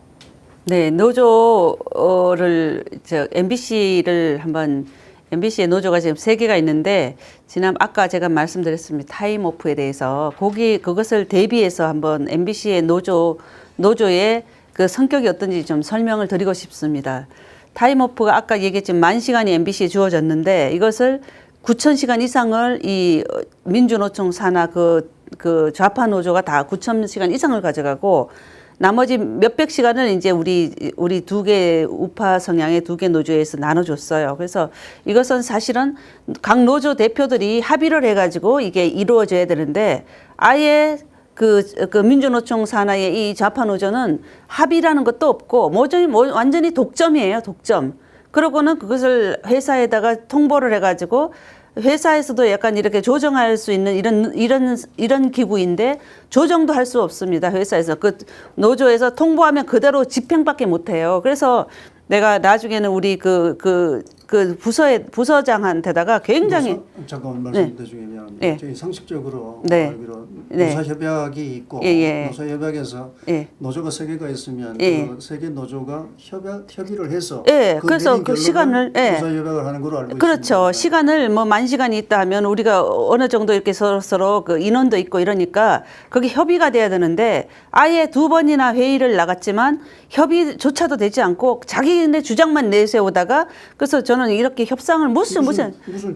네, 노조를 MBC를 한번 MBC의 노조가 지금 3개가 있는데 아까 제가 말씀드렸습니다. 타임오프에 대해서 그것을 대비해서 한번 MBC의 노조의 그 성격이 어떤지 좀 설명을 드리고 싶습니다. 타임오프가 아까 얘기했지만 10,000시간이 MBC에 주어졌는데 이것을 9,000시간 이상을 이 민주노총 산하 그 좌파 노조가 다 9,000시간 이상을 가져가고 나머지 몇백 시간을 이제 우리 2개 우파 성향의 2개 노조에서 나눠줬어요. 그래서 이것은 사실은 각 노조 대표들이 합의를 해가지고 이게 이루어져야 되는데 아예 그 민주노총 산하의 이 좌파 노조는 합의라는 것도 없고 완전히 독점이에요, 독점. 그러고는 그것을 회사에다가 통보를 해가지고 회사에서도 약간 이렇게 조정할 수 있는 이런 기구인데 조정도 할 수 없습니다. 회사에서 그 노조에서 통보하면 그대로 집행밖에 못 해요. 그래서 내가 나중에는 우리 부서장한테다가 굉장히 잠깐만 말씀드려 중에 미안합니다. 네. 저희 상식적으로 네. 알기로 네. 노사협약이 있고 예. 노사협약에서 노조가 3개가 있으면 그 3개 노조가 협의를 해서 그래서 내린 그 결론을 시간을 노사협약을 하는 걸로 알고 그렇죠. 있습니다. 시간을 뭐 10,000시간이 있다 하면 우리가 어느 정도 이렇게 서로 그 인원도 있고 이러니까 그게 협의가 돼야 되는데 아예 2번이나 회의를 나갔지만 협의조차도 되지 않고 자기네 주장만 내세우다가 그래서 저는 이렇게 협상을 무슨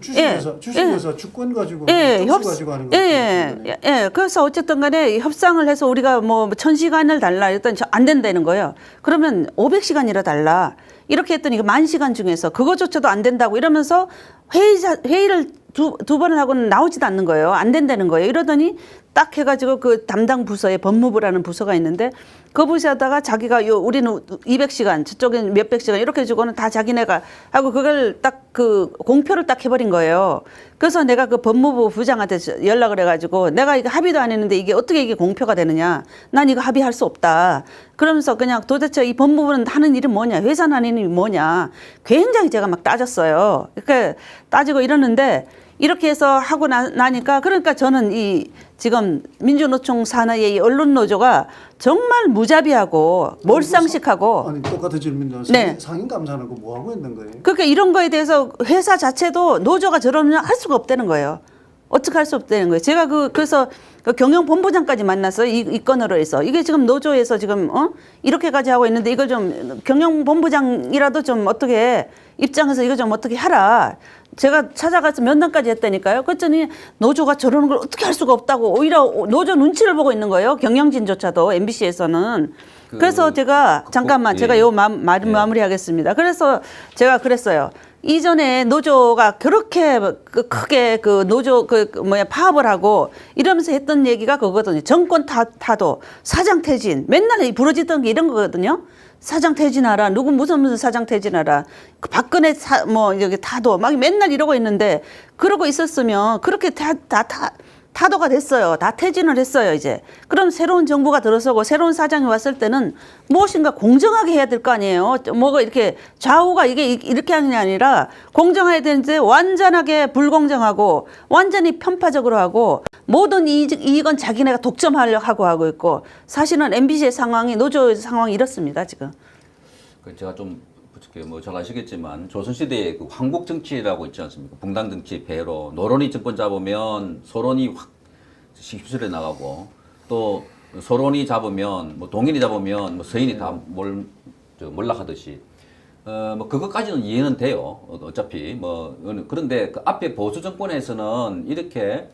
주식회사 주권 가지고 협 가지고 하는 거 그래서 어쨌든 간에 협상을 해서 우리가 뭐 1,000시간을 달라 했더니 안 된다는 거예요. 그러면 500시간이라 달라. 이렇게 했더니 10,000시간 중에서 그거조차도 안 된다고 이러면서 회의를 두 번을 하고는 나오지도 않는 거예요. 안 된다는 거예요. 이러더니 딱 해가지고 그 담당 부서에 법무부라는 부서가 있는데 그 부서에다가 자기가 우리는 200시간 저쪽엔 몇백 시간 이렇게 해주고는 다 자기네가 하고 그걸 딱 그 공표를 딱 해버린 거예요. 그래서 내가 그 법무부 부장한테 연락을 해가지고 내가 이거 합의도 안 했는데 이게 어떻게 이게 공표가 되느냐. 난 이거 합의할 수 없다. 그러면서 그냥 도대체 이 법무부는 하는 일은 뭐냐. 회사는 하는 일이 뭐냐. 굉장히 제가 막 따졌어요. 그러니까 따지고 이러는데 이렇게 해서 하고 나니까 그러니까 저는 이 지금 민주노총 산하의 이 언론노조가 정말 무자비하고 몰상식하고 아니 똑같은 질문인데 네. 상임감사는 뭐 하고 있는 거예요? 그러니까 이런 거에 대해서 회사 자체도 노조가 저러면 할 수가 없다는 거예요. 어떻게 할 수 없다는 거예요. 제가 그래서 그 경영본부장까지 만났어요. 이 건으로 해서 이게 지금 노조에서 지금 이렇게까지 하고 있는데 이거 좀 경영본부장이라도 좀 어떻게 입장에서 이거 좀 어떻게 하라. 제가 찾아가서 면담까지 했다니까요. 그랬더니 노조가 저러는 걸 어떻게 할 수가 없다고 오히려 노조 눈치를 보고 있는 거예요. 경영진조차도 MBC에서는. 그래서 제가 잠깐만 제가 요 말을 마무리하겠습니다. 그래서 제가 그랬어요. 이전에 노조가 그렇게 크게 그 노조 파업을 하고 이러면서 했던 얘기가 그거거든요. 정권 타도 사장 퇴진 맨날 부러지던 게 이런 거거든요. 사장 퇴진하라. 누구 무슨 사장 퇴진하라. 그 박근혜 여기 타도 막 맨날 이러고 있는데 그러고 있었으면 그렇게 타도가 됐어요. 다 퇴진을 했어요, 이제. 그럼 새로운 정부가 들어서고 새로운 사장이 왔을 때는 무엇인가 공정하게 해야 될 거 아니에요. 뭐가 이렇게 좌우가 이게 이렇게 하는 게 아니라 공정해야 되는데 완전하게 불공정하고 완전히 편파적으로 하고 모든 이익은 자기네가 독점하려고 하고 있고 사실은 MBC의 상황이 노조의 상황이 이렇습니다, 지금. 제가 좀 잘 아시겠지만 조선시대에 그 황국 정치라고 있지 않습니까? 붕당 정치 배로 노론이 정권 잡으면 소론이 확 휩쓸려 나가고 또 소론이 잡으면 뭐 동인이 잡으면 뭐 서인이 다 몰락하듯이 뭐 그것까지는 이해는 돼요. 어차피 뭐 그런데 그 앞에 보수 정권에서는 이렇게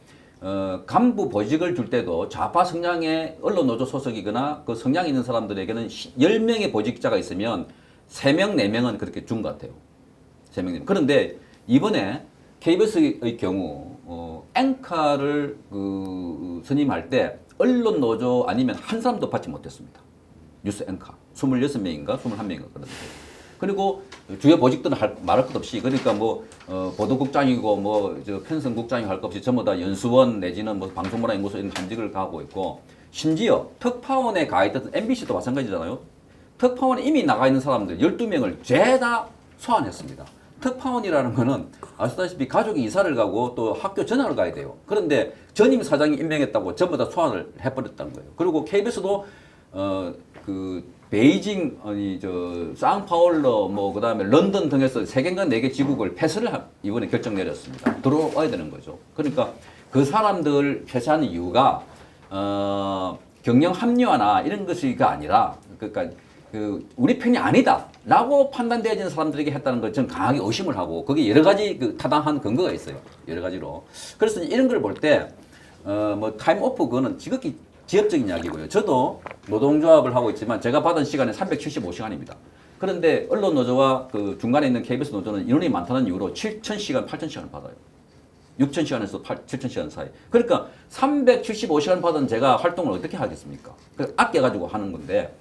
간부 보직을 줄 때도 좌파 성향의 언론 노조 소속이거나 그 성향이 있는 사람들에게는 10명의 보직자가 있으면 3명, 4명은 그렇게 준 것 같아요. 3명. 그런데 이번에 KBS의 경우 앵커를 선임할 때 언론 노조 아니면 한 사람도 받지 못했습니다. 뉴스 앵커 26명인가 21명인가 그런데. 그리고 주요 보직들은 말할 것 없이 그러니까 뭐 보도국장이고 뭐 저 편성국장이 할 것 없이 전부 다 연수원 내지는 뭐 방송문화연구소 이런 한직을 가고 있고 심지어 특파원에 가 있던 MBC도 마찬가지잖아요. 특파원에 이미 나가 있는 사람들 12명을 죄다 소환했습니다. 특파원이라는 거는 아시다시피 가족이 이사를 가고 또 학교 전학을 가야 돼요. 그런데 전임 사장이 임명했다고 전부 다 소환을 해버렸다는 거예요. 그리고 KBS도 그 베이징 아니 저 상파울로 뭐 그다음에 런던 등에서 3개인가 4개 지국을 폐쇄를 이번에 결정 내렸습니다. 들어와야 되는 거죠. 그러니까 그 사람들 폐쇄하는 이유가 경영 합리화나 이런 것이가 아니라 그러니까 그 우리 편이 아니다라고 판단되어지는 사람들에게 했다는 걸 저는 강하게 의심을 하고 거기에 여러 가지 그 타당한 근거가 있어요. 여러 가지로. 그래서 이런 걸 볼 때 뭐 타임 오프 그거는 지극히 지엽적인 이야기고요. 저도 노동조합을 하고 있지만 제가 받은 시간은 375시간입니다. 그런데 언론 노조와 그 중간에 있는 KBS 노조는 인원이 많다는 이유로 7,000시간, 8,000시간을 받아요. 6,000시간에서 7,000시간 사이. 그러니까 375시간 받은 제가 활동을 어떻게 하겠습니까? 아껴가지고 하는 건데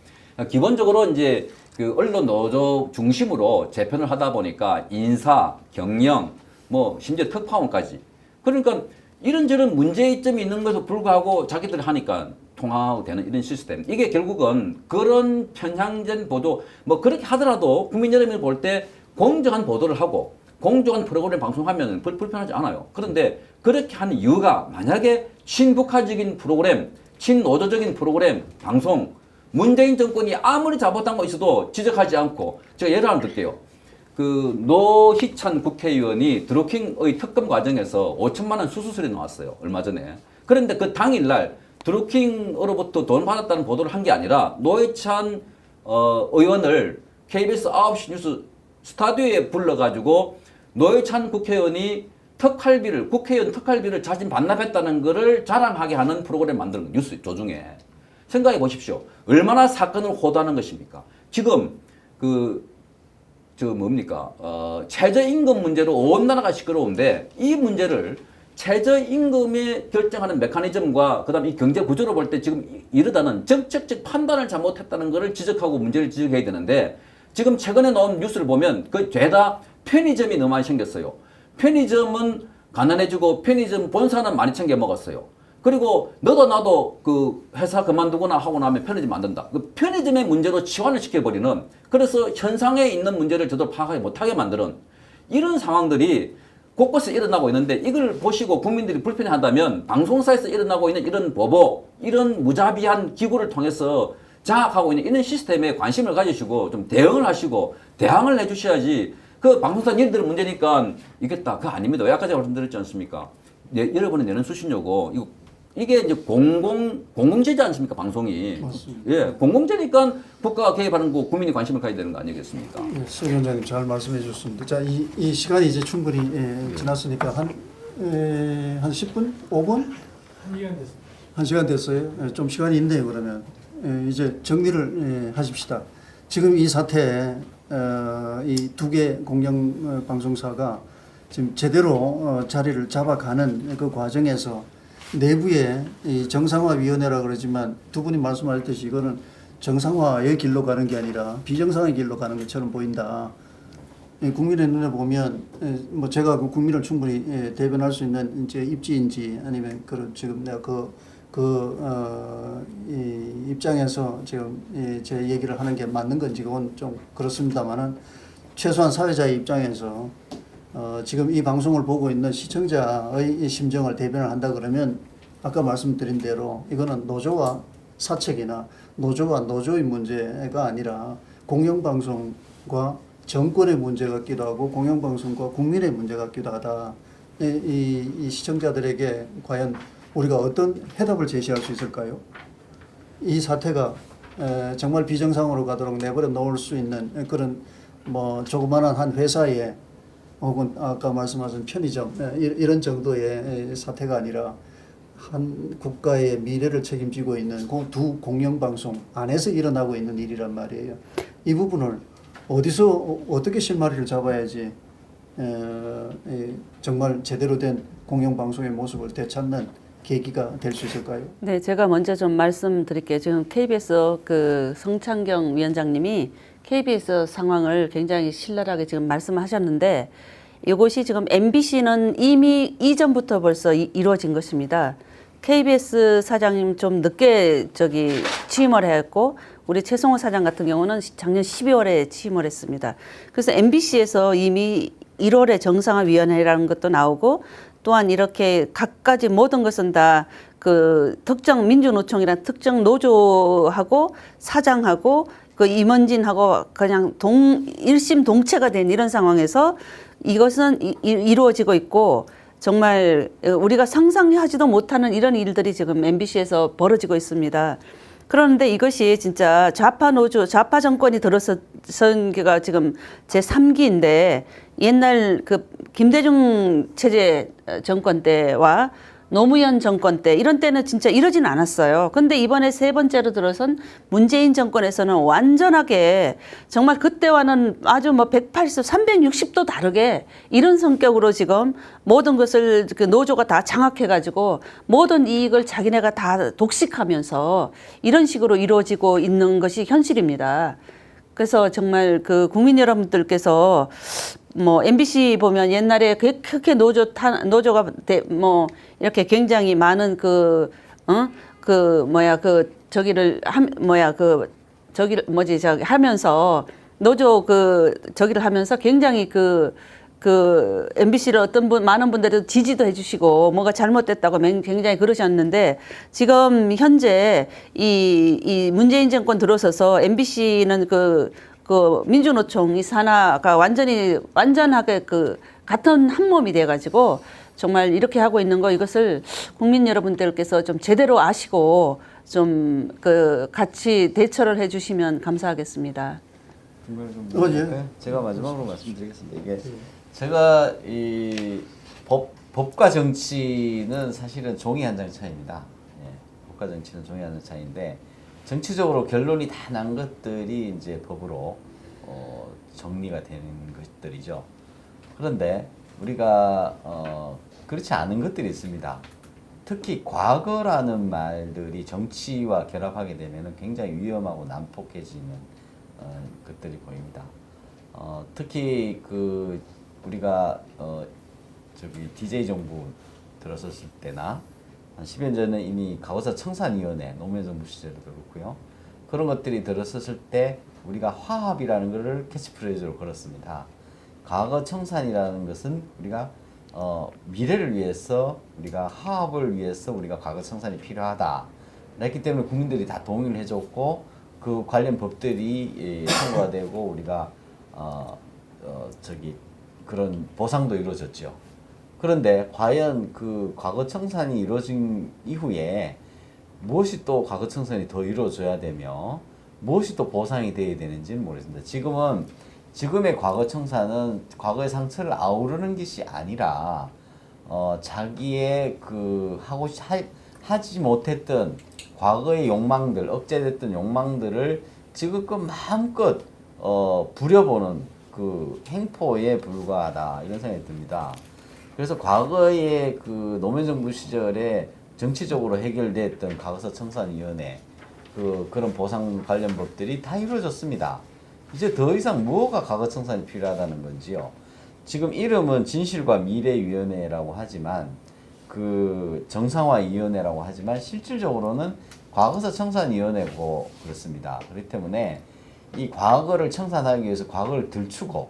기본적으로 이제 그 언론 노조 중심으로 재편을 하다 보니까 인사, 경영, 뭐 심지어 특파원까지. 그러니까 이런저런 문제점이 있는 것에 불구하고 자기들이 하니까 통하고 되는 이런 시스템. 이게 결국은 그런 편향된 보도, 뭐 그렇게 하더라도 국민 여러분이 볼 때 공정한 보도를 하고 공정한 프로그램 방송하면 불편하지 않아요. 그런데 그렇게 하는 이유가 만약에 친북화적인 프로그램, 친노조적인 프로그램, 방송, 문재인 정권이 아무리 잘못한 거 있어도 지적하지 않고 제가 예를 하나 들게요. 그 노희찬 국회의원이 드루킹의 특검 과정에서 5천만 원 수수술이 나왔어요. 얼마 전에. 그런데 그 당일날 드루킹으로부터 돈 받았다는 보도를 한 게 아니라 노희찬 의원을 KBS 9시 뉴스 스타디오에 불러가지고 노희찬 국회의원이 국회의원 특활비를 자신 반납했다는 것을 자랑하게 하는 프로그램 만드는 거예요. 뉴스 조중에. 생각해 보십시오. 얼마나 사건을 호도하는 것입니까? 지금 최저임금 문제로 온 나라가 시끄러운데 이 문제를 최저임금에 결정하는 메커니즘과 그다음에 이 경제 구조로 볼 때 지금 이르다는 정책적 판단을 잘못했다는 것을 지적하고 문제를 지적해야 되는데 지금 최근에 나온 뉴스를 보면 그 죄다 편의점이 너무 많이 생겼어요. 편의점은 가난해지고 편의점 본사는 많이 챙겨 먹었어요. 그리고 너도 나도 그 회사 그만두거나 하고 나면 편의점 만든다. 그 편의점의 문제로 치환을 시켜버리는 그래서 현상에 있는 문제를 제대로 파악하지 못하게 만드는 이런 상황들이 곳곳에 일어나고 있는데 이걸 보시고 국민들이 불편해한다면 방송사에서 일어나고 있는 이런 보복, 이런 무자비한 기구를 통해서 장악하고 있는 이런 시스템에 관심을 가지시고 좀 대응을 하시고 대항을 해주셔야지 그 방송사 일들은 문제니까 이겠다. 그거 아닙니다. 왜 아까 제가 말씀드렸지 않습니까? 여러분은 내는 수신료고 이게 이제 공공재지 않습니까? 방송이. 맞습니다. 예, 공공재니까 국가가 개입하는 거 국민이 관심을 가져야 되는 거 아니겠습니까? 네, 서 위원장님 잘 말씀해 주셨습니다. 자, 이 시간이 이제 충분히 지났으니까 한 10분? 5분? 1시간 됐습니다. 1시간 됐어요. 좀 시간이 있네요. 그러면 이제 정리를 하십시다. 지금 이 사태에 이 2개 공영 방송사가 지금 제대로 자리를 잡아가는 그 과정에서 내부에 이 정상화위원회라 그러지만 두 분이 말씀하셨듯이 이거는 정상화의 길로 가는 게 아니라 비정상의 길로 가는 것처럼 보인다. 국민의 눈에 보면 뭐 제가 그 국민을 충분히 대변할 수 있는 이제 입지인지 아니면 그런 지금 내가 이 입장에서 지금 제 얘기를 하는 게 맞는 건지 그건 좀 그렇습니다만은 최소한 사회자의 입장에서 지금 이 방송을 보고 있는 시청자의 심정을 대변을 한다 그러면 아까 말씀드린 대로 이거는 노조와 사책이나 노조와 노조의 문제가 아니라 공영방송과 정권의 문제 같기도 하고 공영방송과 국민의 문제 같기도 하다. 이 시청자들에게 과연 우리가 어떤 해답을 제시할 수 있을까요? 이 사태가 정말 비정상으로 가도록 내버려 놓을 수 있는 그런 뭐 조그마한 한 회사에 혹은 아까 말씀하신 편의점 이런 정도의 사태가 아니라 한 국가의 미래를 책임지고 있는 두 공영방송 안에서 일어나고 있는 일이란 말이에요. 이 부분을 어디서 어떻게 실마리를 잡아야지 정말 제대로 된 공영방송의 모습을 되찾는 계기가 될 수 있을까요? 네, 제가 먼저 좀 말씀드릴게요. 지금 KBS 그 성창경 위원장님이 KBS 상황을 굉장히 신랄하게 지금 말씀하셨는데 이것이 지금 MBC는 이미 이전부터 벌써 이루어진 것입니다. KBS 사장님 좀 늦게 취임을 했고 우리 최성호 사장 같은 경우는 작년 12월에 취임을 했습니다. 그래서 MBC에서 이미 1월에 정상화위원회라는 것도 나오고 또한 이렇게 각가지 모든 것은 다 그 특정 민주노총이란 특정 노조하고 사장하고 그 임원진하고 그냥 일심동체가 된 이런 상황에서 이것은 이루어지고 있고 정말 우리가 상상하지도 못하는 이런 일들이 지금 MBC에서 벌어지고 있습니다. 그런데 이것이 진짜 좌파 노조, 좌파 정권이 들어선 게가 지금 제3기인데 옛날 그 김대중 체제 정권 때와 노무현 정권 때 이런 때는 진짜 이러진 않았어요. 근데 이번에 세 번째로 들어선 문재인 정권에서는 완전하게 정말 그때와는 아주 뭐 180, 360도 다르게 이런 성격으로 지금 모든 것을 그 노조가 다 장악해가지고 모든 이익을 자기네가 다 독식하면서 이런 식으로 이루어지고 있는 것이 현실입니다. 그래서 정말 그 국민 여러분들께서 뭐 MBC 보면 옛날에 그렇게 노조가 뭐 이렇게 굉장히 많은 하면서 노조 저기를 하면서 굉장히 MBC를 많은 분들이 지지도 해주시고 뭐가 잘못됐다고 굉장히 그러셨는데 지금 현재 이 문재인 정권 들어서서 MBC는 그 민주노총 이 산하가 완전하게 같은 한 몸이 돼가지고 정말 이렇게 하고 있는 거 이것을 국민 여러분들께서 좀 제대로 아시고 좀 같이 대처를 해주시면 감사하겠습니다. 예. 제가 마지막으로 말씀드리겠습니다. 이게 제가 이 법과 정치는 사실은 종이 한 장 차이입니다. 예, 법과 정치는 종이 한 장 차이인데 정치적으로 결론이 다 난 것들이 이제 법으로 정리가 되는 것들이죠. 그런데 우리가 그렇지 않은 것들이 있습니다. 특히 과거라는 말들이 정치와 결합하게 되면 굉장히 위험하고 난폭해지는 것들이 보입니다. 특히 우리가 DJ 정부 들어섰을 때나 한 10여 년 전에 이미 과거사 청산위원회 노무현 정부 시절에도 그렇고요. 그런 것들이 들어섰을 때 우리가 화합이라는 것을 캐치프레이즈로 걸었습니다. 과거 청산이라는 것은 우리가 미래를 위해서 우리가 화합을 위해서 우리가 과거 청산이 필요하다. 그랬기 때문에 국민들이 다 동의를 해줬고 그 관련 법들이 통과가 되고 우리가 그런 보상도 이루어졌죠. 그런데 과연 그 과거 청산이 이루어진 이후에 무엇이 또 과거 청산이 더 이루어져야 되며 무엇이 또 보상이 돼야 되는지는 모르겠습니다. 지금의 과거 청산은 과거의 상처를 아우르는 것이 아니라 자기의 하지 못했던 과거의 욕망들, 억제됐던 욕망들을 지금껏 마음껏 부려보는 그 행포에 불과하다 이런 생각이 듭니다. 그래서 과거의 노무현 정부 시절에 정치적으로 해결됐던 과거사 청산위원회 그런 보상 관련 법들이 다 이루어졌습니다. 이제 더 이상 뭐가 과거 청산이 필요하다는 건지요. 지금 이름은 진실과 미래위원회라고 하지만 정상화위원회라고 하지만 실질적으로는 과거사 청산위원회고 그렇습니다. 그렇기 때문에 이 과거를 청산하기 위해서 과거를 들추고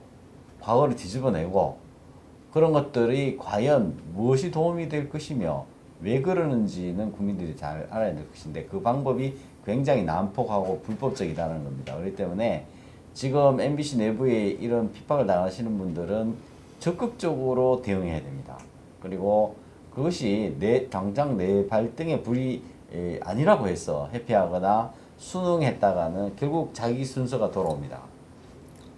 과거를 뒤집어내고 그런 것들이 과연 무엇이 도움이 될 것이며 왜 그러는지는 국민들이 잘 알아야 될 것인데 그 방법이 굉장히 난폭하고 불법적이라는 겁니다. 그렇기 때문에 지금 MBC 내부에 이런 핍박을 당하시는 분들은 적극적으로 대응해야 됩니다. 그리고 그것이 당장 내 발등에 불이 아니라고 해서 회피하거나 순응했다가는 결국 자기 순서가 돌아옵니다.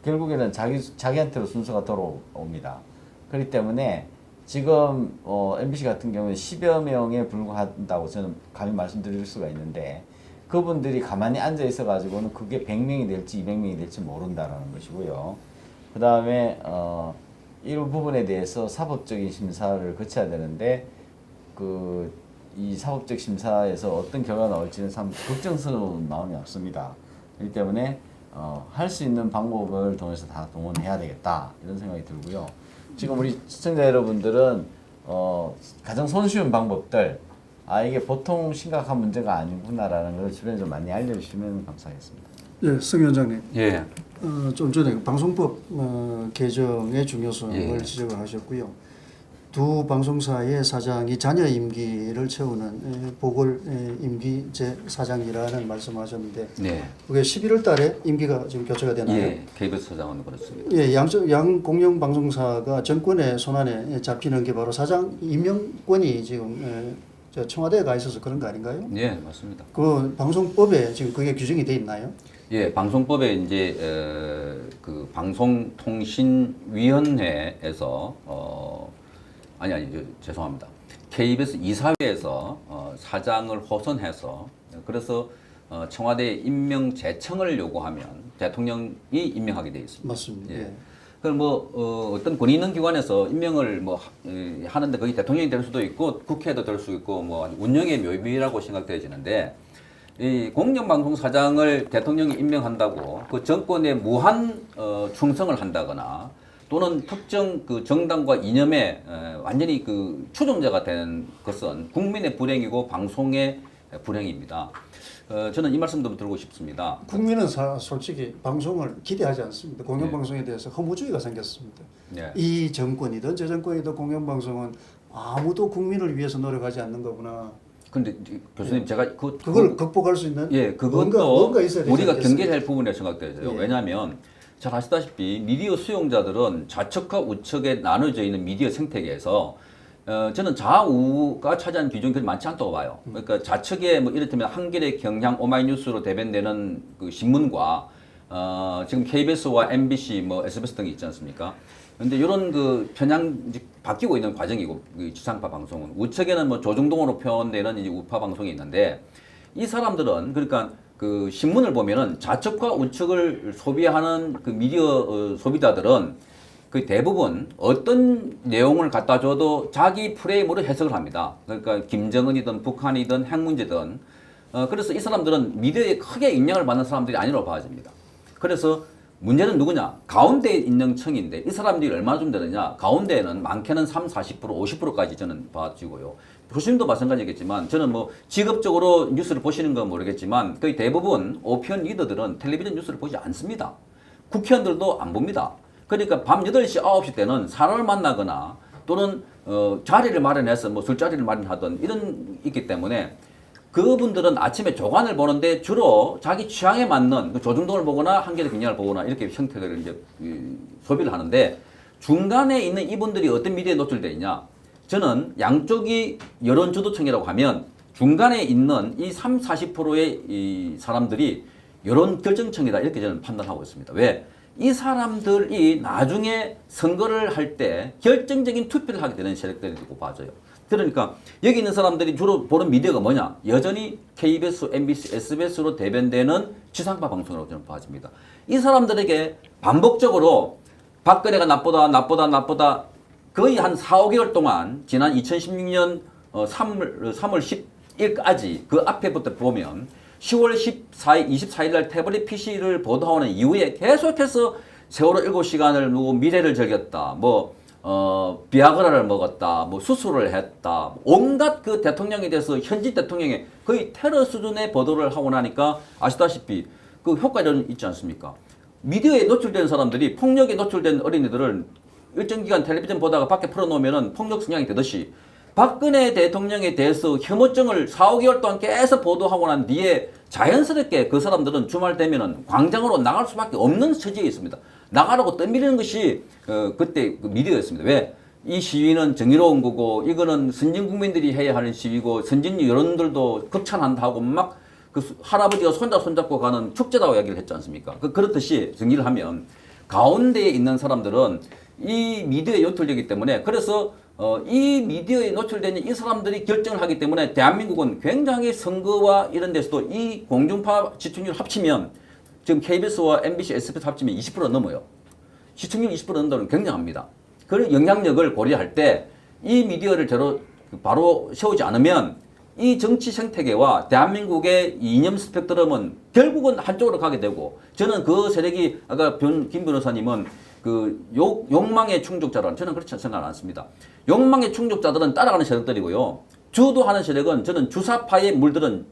결국에는 자기한테로 순서가 돌아옵니다. 그렇기 때문에 지금 MBC 같은 경우는 10여 명에 불과한다고 저는 감히 말씀드릴 수가 있는데 그분들이 가만히 앉아 있어 가지고는 그게 100명이 될지 200명이 될지 모른다라는 것이고요. 그 다음에 이 부분에 대해서 사법적인 심사를 거쳐야 되는데 이 사법적 심사에서 어떤 결과가 나올지는 참 걱정스러운 마음이 없습니다. 그렇기 때문에 할 수 있는 방법을 통해서 다 동원해야 되겠다 이런 생각이 들고요. 지금 우리 시청자 여러분들은 가장 손쉬운 방법들 이게 보통 심각한 문제가 아니구나라는 걸 주변에 좀 많이 알려주시면 감사하겠습니다. 예, 성 위원장님. 예. 좀 전에 방송법 개정의 중요성을 예. 지적을 하셨고요. 두 방송사의 사장이 자녀 임기를 채우는 보궐 임기제 사장이라는 말씀하셨는데 네. 그게 11월 달에 임기가 지금 교체가 되나요? 예. KBS 사장은 그렇습니다. 예, 양 공영 방송사가 정권의 손안에 잡히는 게 바로 사장 임명권이 지금 저 청와대에 가 있어서 그런 거 아닌가요? 예, 맞습니다. 그 방송법에 지금 그게 규정이 돼 있나요? 예, 방송법에 이제 그 방송통신위원회에서 죄송합니다. KBS 이사회에서 사장을 호선해서 그래서 청와대 임명 제청을 요구하면 대통령이 임명하게 되어 있습니다. 맞습니다. 예. 그럼 어떤 권위 있는 기관에서 임명을 하는데 거기 대통령이 될 수도 있고 국회도 될 수 있고 운영의 묘미라고 생각되어지는데 이 공영방송 사장을 대통령이 임명한다고 그 정권에 무한 충성을 한다거나 또는 특정 그 정당과 이념에 완전히 그 추종자가 되는 것은 국민의 불행이고 방송의 불행입니다. 저는 이 말씀도 드리고 싶습니다. 국민은 솔직히 방송을 기대하지 않습니다. 공영방송에 대해서 허무주의가 생겼습니다. 네. 이 정권이든 저 정권이든 공영방송은 아무도 국민을 위해서 노력하지 않는 거구나. 근데 교수님 제가 그걸 극복할 수 있는 그것도 뭔가 있어야 되지 우리가 않겠습니까? 경계해야 할 부분이라고 생각돼요. 예. 왜냐하면 잘 아시다시피 미디어 수용자들은 좌측과 우측에 나눠져 있는 미디어 생태계에서 저는 좌우가 차지하는 비중이 그렇게 많지 않다고 봐요. 그러니까 좌측에 이를테면 한겨레, 경향, 오마이뉴스로 대변되는 그 신문과 지금 KBS와 MBC, SBS 등이 있지 않습니까? 근데 이런 그 편향 바뀌고 있는 과정이고 지상파 방송은 우측에는 조중동으로 표현되는 이제 우파 방송이 있는데 이 사람들은 그러니까 그 신문을 보면은 좌측과 우측을 소비하는 그 미디어 소비자들은 그 대부분 어떤 내용을 갖다 줘도 자기 프레임으로 해석을 합니다. 그러니까 김정은이든 북한이든 핵 문제든 그래서 이 사람들은 미디어에 크게 영향을 받는 사람들이 아니라고 봐집니다. 그래서 문제는 누구냐? 가운데에 있는 층인데 이 사람들이 얼마나 좀 되느냐? 가운데에는 많게는 30, 40%, 50%까지 저는 봐지고요. 교수님도 마찬가지겠지만 저는 직업적으로 뉴스를 보시는 건 모르겠지만 거의 대부분 오피언 리더들은 텔레비전 뉴스를 보지 않습니다. 국회의원들도 안 봅니다. 그러니까 밤 8시, 9시 때는 사람을 만나거나 또는 자리를 마련해서 술자리를 마련하던 이런 있기 때문에 그분들은 아침에 조간을 보는데 주로 자기 취향에 맞는 조중동을 보거나 한겨레 경향을 보거나 이렇게 형태를 이제 소비를 하는데 중간에 있는 이분들이 어떤 미디어에 노출되어 있냐? 저는 양쪽이 여론주도층이라고 하면 중간에 있는 이 30, 40%의 이 사람들이 여론 결정층이다 이렇게 저는 판단하고 있습니다. 왜? 이 사람들이 나중에 선거를 할 때 결정적인 투표를 하게 되는 세력들이라고 봐져요. 그러니까 여기 있는 사람들이 주로 보는 미디어가 뭐냐? 여전히 KBS, MBC, SBS로 대변되는 지상파 방송이라고 저는 봐집니다. 이 사람들에게 반복적으로 박근혜가 나쁘다 거의 한 4, 5개월 동안 지난 2016년 3월 10일까지 그 앞에부터 보면 10월 24일 날 태블릿 PC를 보도하는 이후에 계속해서 세월호 7시간을 누구 미래를 즐겼다. 비아그라를 먹었다. 수술을 했다. 온갖 그 대통령에 대해서 현직 대통령의 거의 테러 수준의 보도를 하고 나니까 아시다시피 그 효과는 있지 않습니까? 미디어에 노출된 사람들이 폭력에 노출된 어린이들을 일정 기간 텔레비전 보다가 밖에 풀어놓으면 폭력 성향이 되듯이 박근혜 대통령에 대해서 혐오증을 4, 5개월 동안 계속 보도하고 난 뒤에 자연스럽게 그 사람들은 주말 되면은 광장으로 나갈 수밖에 없는 처지에 있습니다. 나가라고 떠밀리는 것이 그때 그 미디어였습니다. 왜? 이 시위는 정의로운 거고 이거는 선진 국민들이 해야 하는 시위고 선진 여론들도 극찬한다고 막 그 할아버지가 손잡고 가는 축제라고 이야기를 했지 않습니까? 그렇듯이 정리를 하면 가운데에 있는 사람들은 이 미디어에 노출되기 때문에 그래서 이 미디어에 노출되는 이 사람들이 결정을 하기 때문에 대한민국은 굉장히 선거와 이런 데서도 이 공중파 시청률 합치면 지금 KBS와 MBC, SBS 합치면 20% 넘어요. 시청률 20% 넘는다는 굉장합니다. 그런 영향력을 고려할 때 이 미디어를 바로 세우지 않으면 이 정치 생태계와 대한민국의 이념 스펙트럼은 결국은 한쪽으로 가게 되고 저는 그 세력이 아까 김 변호사님은 그 욕망의 충족자라는 저는 그렇지 생각 안 습니다. 욕망의 충족자들은 따라가는 세력들이고요. 주도하는 세력은 저는 주사파에 물들은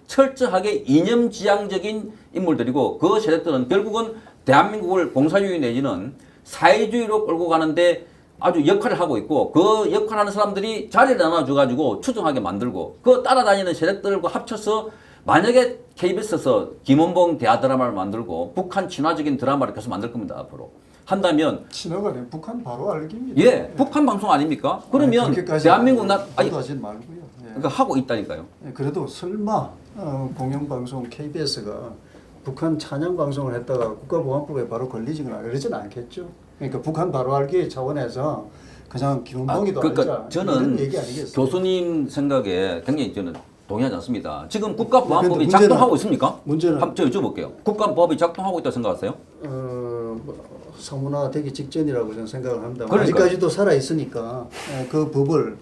철저하게 이념지향적인 인물들이고 그 세력들은 결국은 대한민국을 공산주의 내지는 사회주의로 끌고 가는데 아주 역할을 하고 있고 그 역할하는 사람들이 자리를 나눠줘가지고 추종하게 만들고 그 따라다니는 세력들과 합쳐서 만약에 KBS에서 김원봉 대하 드라마를 만들고 북한 친화적인 드라마를 계속 만들 겁니다. 앞으로 한다면 친화가 아니라 북한 바로 알기입니다. 예, 북한 방송 아닙니까? 그러면 그렇게까지 대한민국 하지 말고요. 예. 그러니까 하고 있다니까요. 예, 그래도 설마 공영방송 KBS가 북한 찬양 방송을 했다가 국가보안법에 바로 걸리지는 그러지는 않겠죠. 그러니까 북한 바로 알기 차원에서 그냥 김원봉이도 그러니까 알자 저는 이런 얘기 아니겠어요? 교수님 생각에 굉장히 저는 동의하지 않습니다. 지금 국가보안법이 근데 문제는- 작동하고 있습니까? 문제는- 한번 저 여쭤볼게요. 국가보안법이 작동하고 있다고 생각하세요? 사문화 되기 직전이라고 저는 생각을 합니다. 그러니까요. 아직까지도 살아 있으니까 그 법을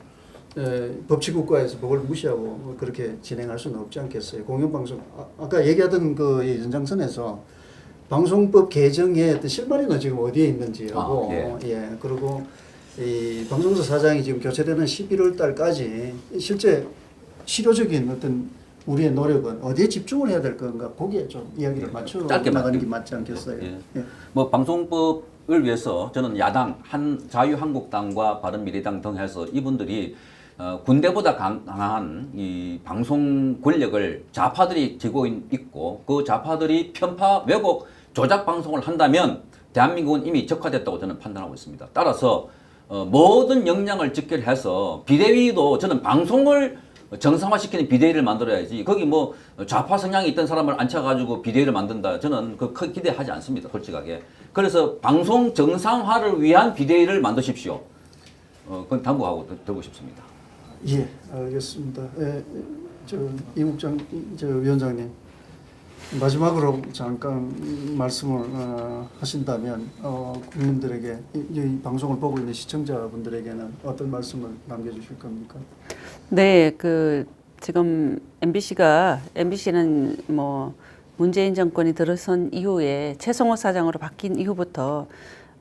법치국가에서 법을 무시하고 그렇게 진행할 수는 없지 않겠어요. 공영방송 아까 얘기하던 그 연장선에서 방송법 개정의 어떤 실마리는 지금 어디에 있는지하고 예. 그리고 이 방송사 사장이 지금 교체되는 11월 달까지 실제 실효적인 어떤 우리의 노력은 어디에 집중을 해야 될 건가 거기에 좀 이야기를 맞춰 짧게 나가는 게 맞지 않겠어요? 예. 예. 뭐 방송법을 위해서 저는 야당 자유한국당과 바른미래당 등 해서 이분들이 군대보다 강한 이 방송 권력을 좌파들이 쥐고 있고 그 좌파들이 편파 왜곡 조작 방송을 한다면 대한민국은 이미 적화됐다고 저는 판단하고 있습니다. 따라서 모든 역량을 집결해서 비대위도 저는 방송을 정상화시키는 비대위를 만들어야지 거기 뭐 좌파 성향이 있던 사람을 앉혀가지고 비대위를 만든다 저는 그 크게 기대하지 않습니다. 솔직하게. 그래서 방송 정상화를 위한 비대위를 만드십시오. 그건 당부하고 들고 싶습니다. 예, 알겠습니다. 이국장 위원장님 마지막으로 잠깐 말씀을 하신다면 국민들에게 이 방송을 보고 있는 시청자분들에게는 어떤 말씀을 남겨주실 겁니까? 네, 그 지금 MBC는 뭐 문재인 정권이 들어선 이후에 최성호 사장으로 바뀐 이후부터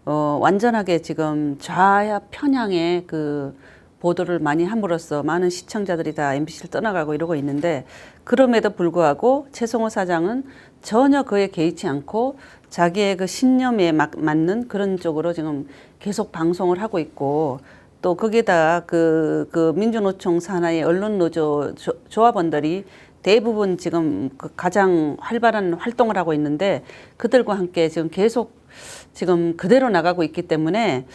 완전하게 지금 좌야 편향의 그 보도를 많이 함으로써 많은 시청자들이 다 MBC를 떠나가고 이러고 있는데 그럼에도 불구하고 최성호 사장은 전혀 그에 개의치 않고 자기의 그 신념에 맞는 그런 쪽으로 지금 계속 방송을 하고 있고 또 거기다 그 민주노총 산하의 언론노조 조합원들이 대부분 지금 그 가장 활발한 활동을 하고 있는데 그들과 함께 지금 계속 지금 그대로 나가고 있기 때문에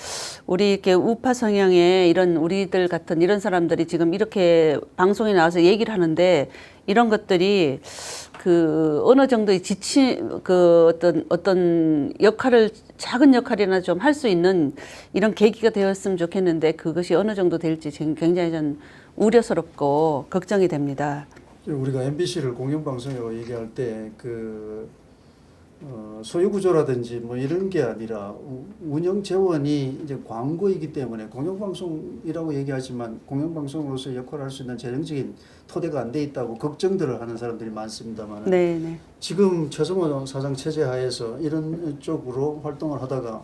우리 이렇게 우파 성향의 이런 우리들 같은 이런 사람들이 지금 이렇게 방송에 나와서 얘기를 하는데 이런 것들이 그 어느 정도의 그 어떤 역할을 작은 역할이나 좀 할 수 있는 이런 계기가 되었으면 좋겠는데 그것이 어느 정도 될지 지금 굉장히 좀 우려스럽고 걱정이 됩니다. 우리가 MBC를 공영방송이라고 얘기할 때 소유구조라든지 뭐 이런 게 아니라 운영 재원이 이제 광고이기 때문에 공영방송이라고 얘기하지만 공영방송으로서 역할을 할 수 있는 재정적인 토대가 안 돼 있다고 걱정들을 하는 사람들이 많습니다만 네. 지금 최성호 사장 체제 하에서 이런 쪽으로 활동을 하다가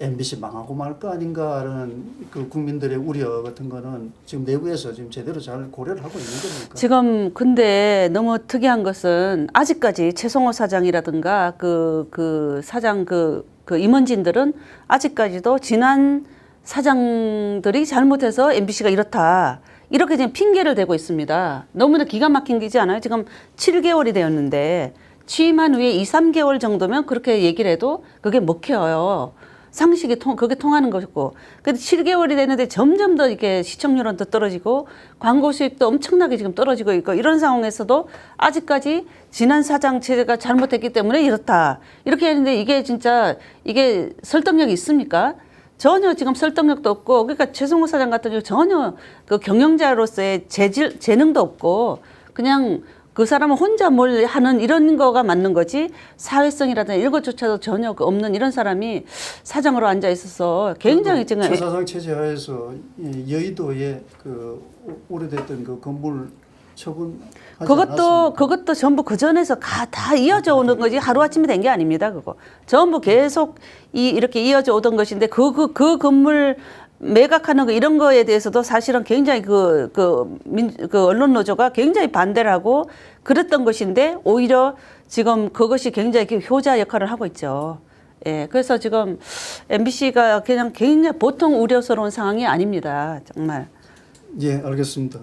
MBC 망하고 말 거 아닌가라는 그 국민들의 우려 같은 거는 지금 내부에서 지금 제대로 잘 고려를 하고 있는 겁니까? 지금 근데 너무 특이한 것은 아직까지 최성호 사장이라든가 그 사장 그 임원진들은 아직까지도 지난 사장들이 잘못해서 MBC가 이렇다. 이렇게 지금 핑계를 대고 있습니다. 너무나 기가 막힌 게지 않아요? 지금 7개월이 되었는데 취임한 후에 2, 3개월 정도면 그렇게 얘기를 해도 그게 먹혀요. 상식이 그게 통하는 것이고. 근데 7개월이 됐는데 점점 더 이렇게 시청률은 더 떨어지고 광고 수익도 엄청나게 지금 떨어지고 있고 이런 상황에서도 아직까지 지난 사장 체제가 잘못했기 때문에 이렇다. 이렇게 했는데 이게 진짜 이게 설득력이 있습니까? 전혀 지금 설득력도 없고 그러니까 최성호 사장 같은 경우 전혀 그 경영자로서의 재능도 없고 그냥 그 사람은 혼자 뭘 하는 이런 거가 맞는 거지 사회성이라든가 이런 것조차도 전혀 없는 이런 사람이 사장으로 앉아 있어서 굉장히 지금 최사상 체제하에서 이 여의도에 그 오래됐던 그 건물 처분하지 않았습니까? 그것도 전부 그 전에서 다 이어져 오는 거지 하루 아침에 된 게 아닙니다. 그거 전부 계속 이렇게 이어져 오던 것인데 그 건물 매각하는 거 이런 거에 대해서도 사실은 굉장히 그 언론 노조가 굉장히 반대를 하고 그랬던 것인데 오히려 지금 그것이 굉장히 효자 역할을 하고 있죠. 예, 그래서 지금 MBC가 그냥 굉장히 보통 우려스러운 상황이 아닙니다. 정말. 예, 알겠습니다.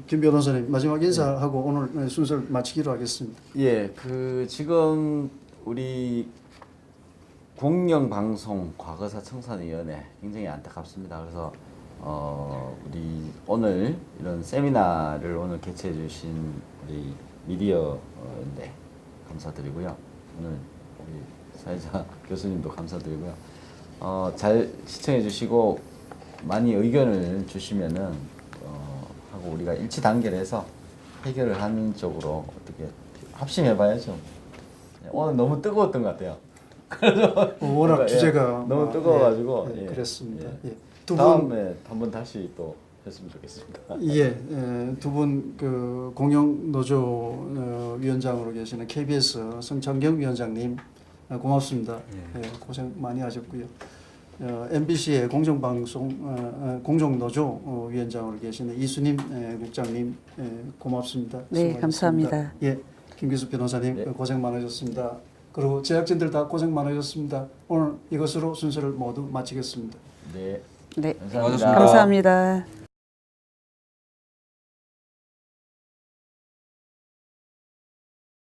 김 변호사님 마지막 인사하고 오늘 순서를 마치기로 하겠습니다. 예, 그 지금 우리 공영방송 과거사 청산위원회 굉장히 안타깝습니다. 그래서 우리 오늘 이런 세미나를 오늘 개최해 주신 우리 미디어인데 감사드리고요. 오늘 우리 사회자 교수님도 감사드리고요. 잘 시청해 주시고 많이 의견을 주시면은 하고 우리가 일치 단결해서 해결을 하는 쪽으로 어떻게 합심해 봐야죠. 오늘 너무 뜨거웠던 것 같아요. 워낙 예, 주제가 너무 뜨거워가지고 예, 예, 그랬습니다. 예. 예. 두 분, 다음에 한번 다시 또 했으면 좋겠습니다. 두 분 그 공영 노조 위원장으로 계시는 KBS 성창경 위원장님 고맙습니다. 예, 고생 많이 하셨고요. MBC의 공정방송 공정노조 위원장으로 계시는 이수님 국장님 고맙습니다. 네, 수고하셨습니다. 감사합니다. 예, 김기수 변호사님 네. 고생 많으셨습니다. 그리고 제작진들 다 고생 많으셨습니다. 오늘 이것으로 순서를 모두 마치겠습니다. 네, 네, 감사합니다. 감사합니다.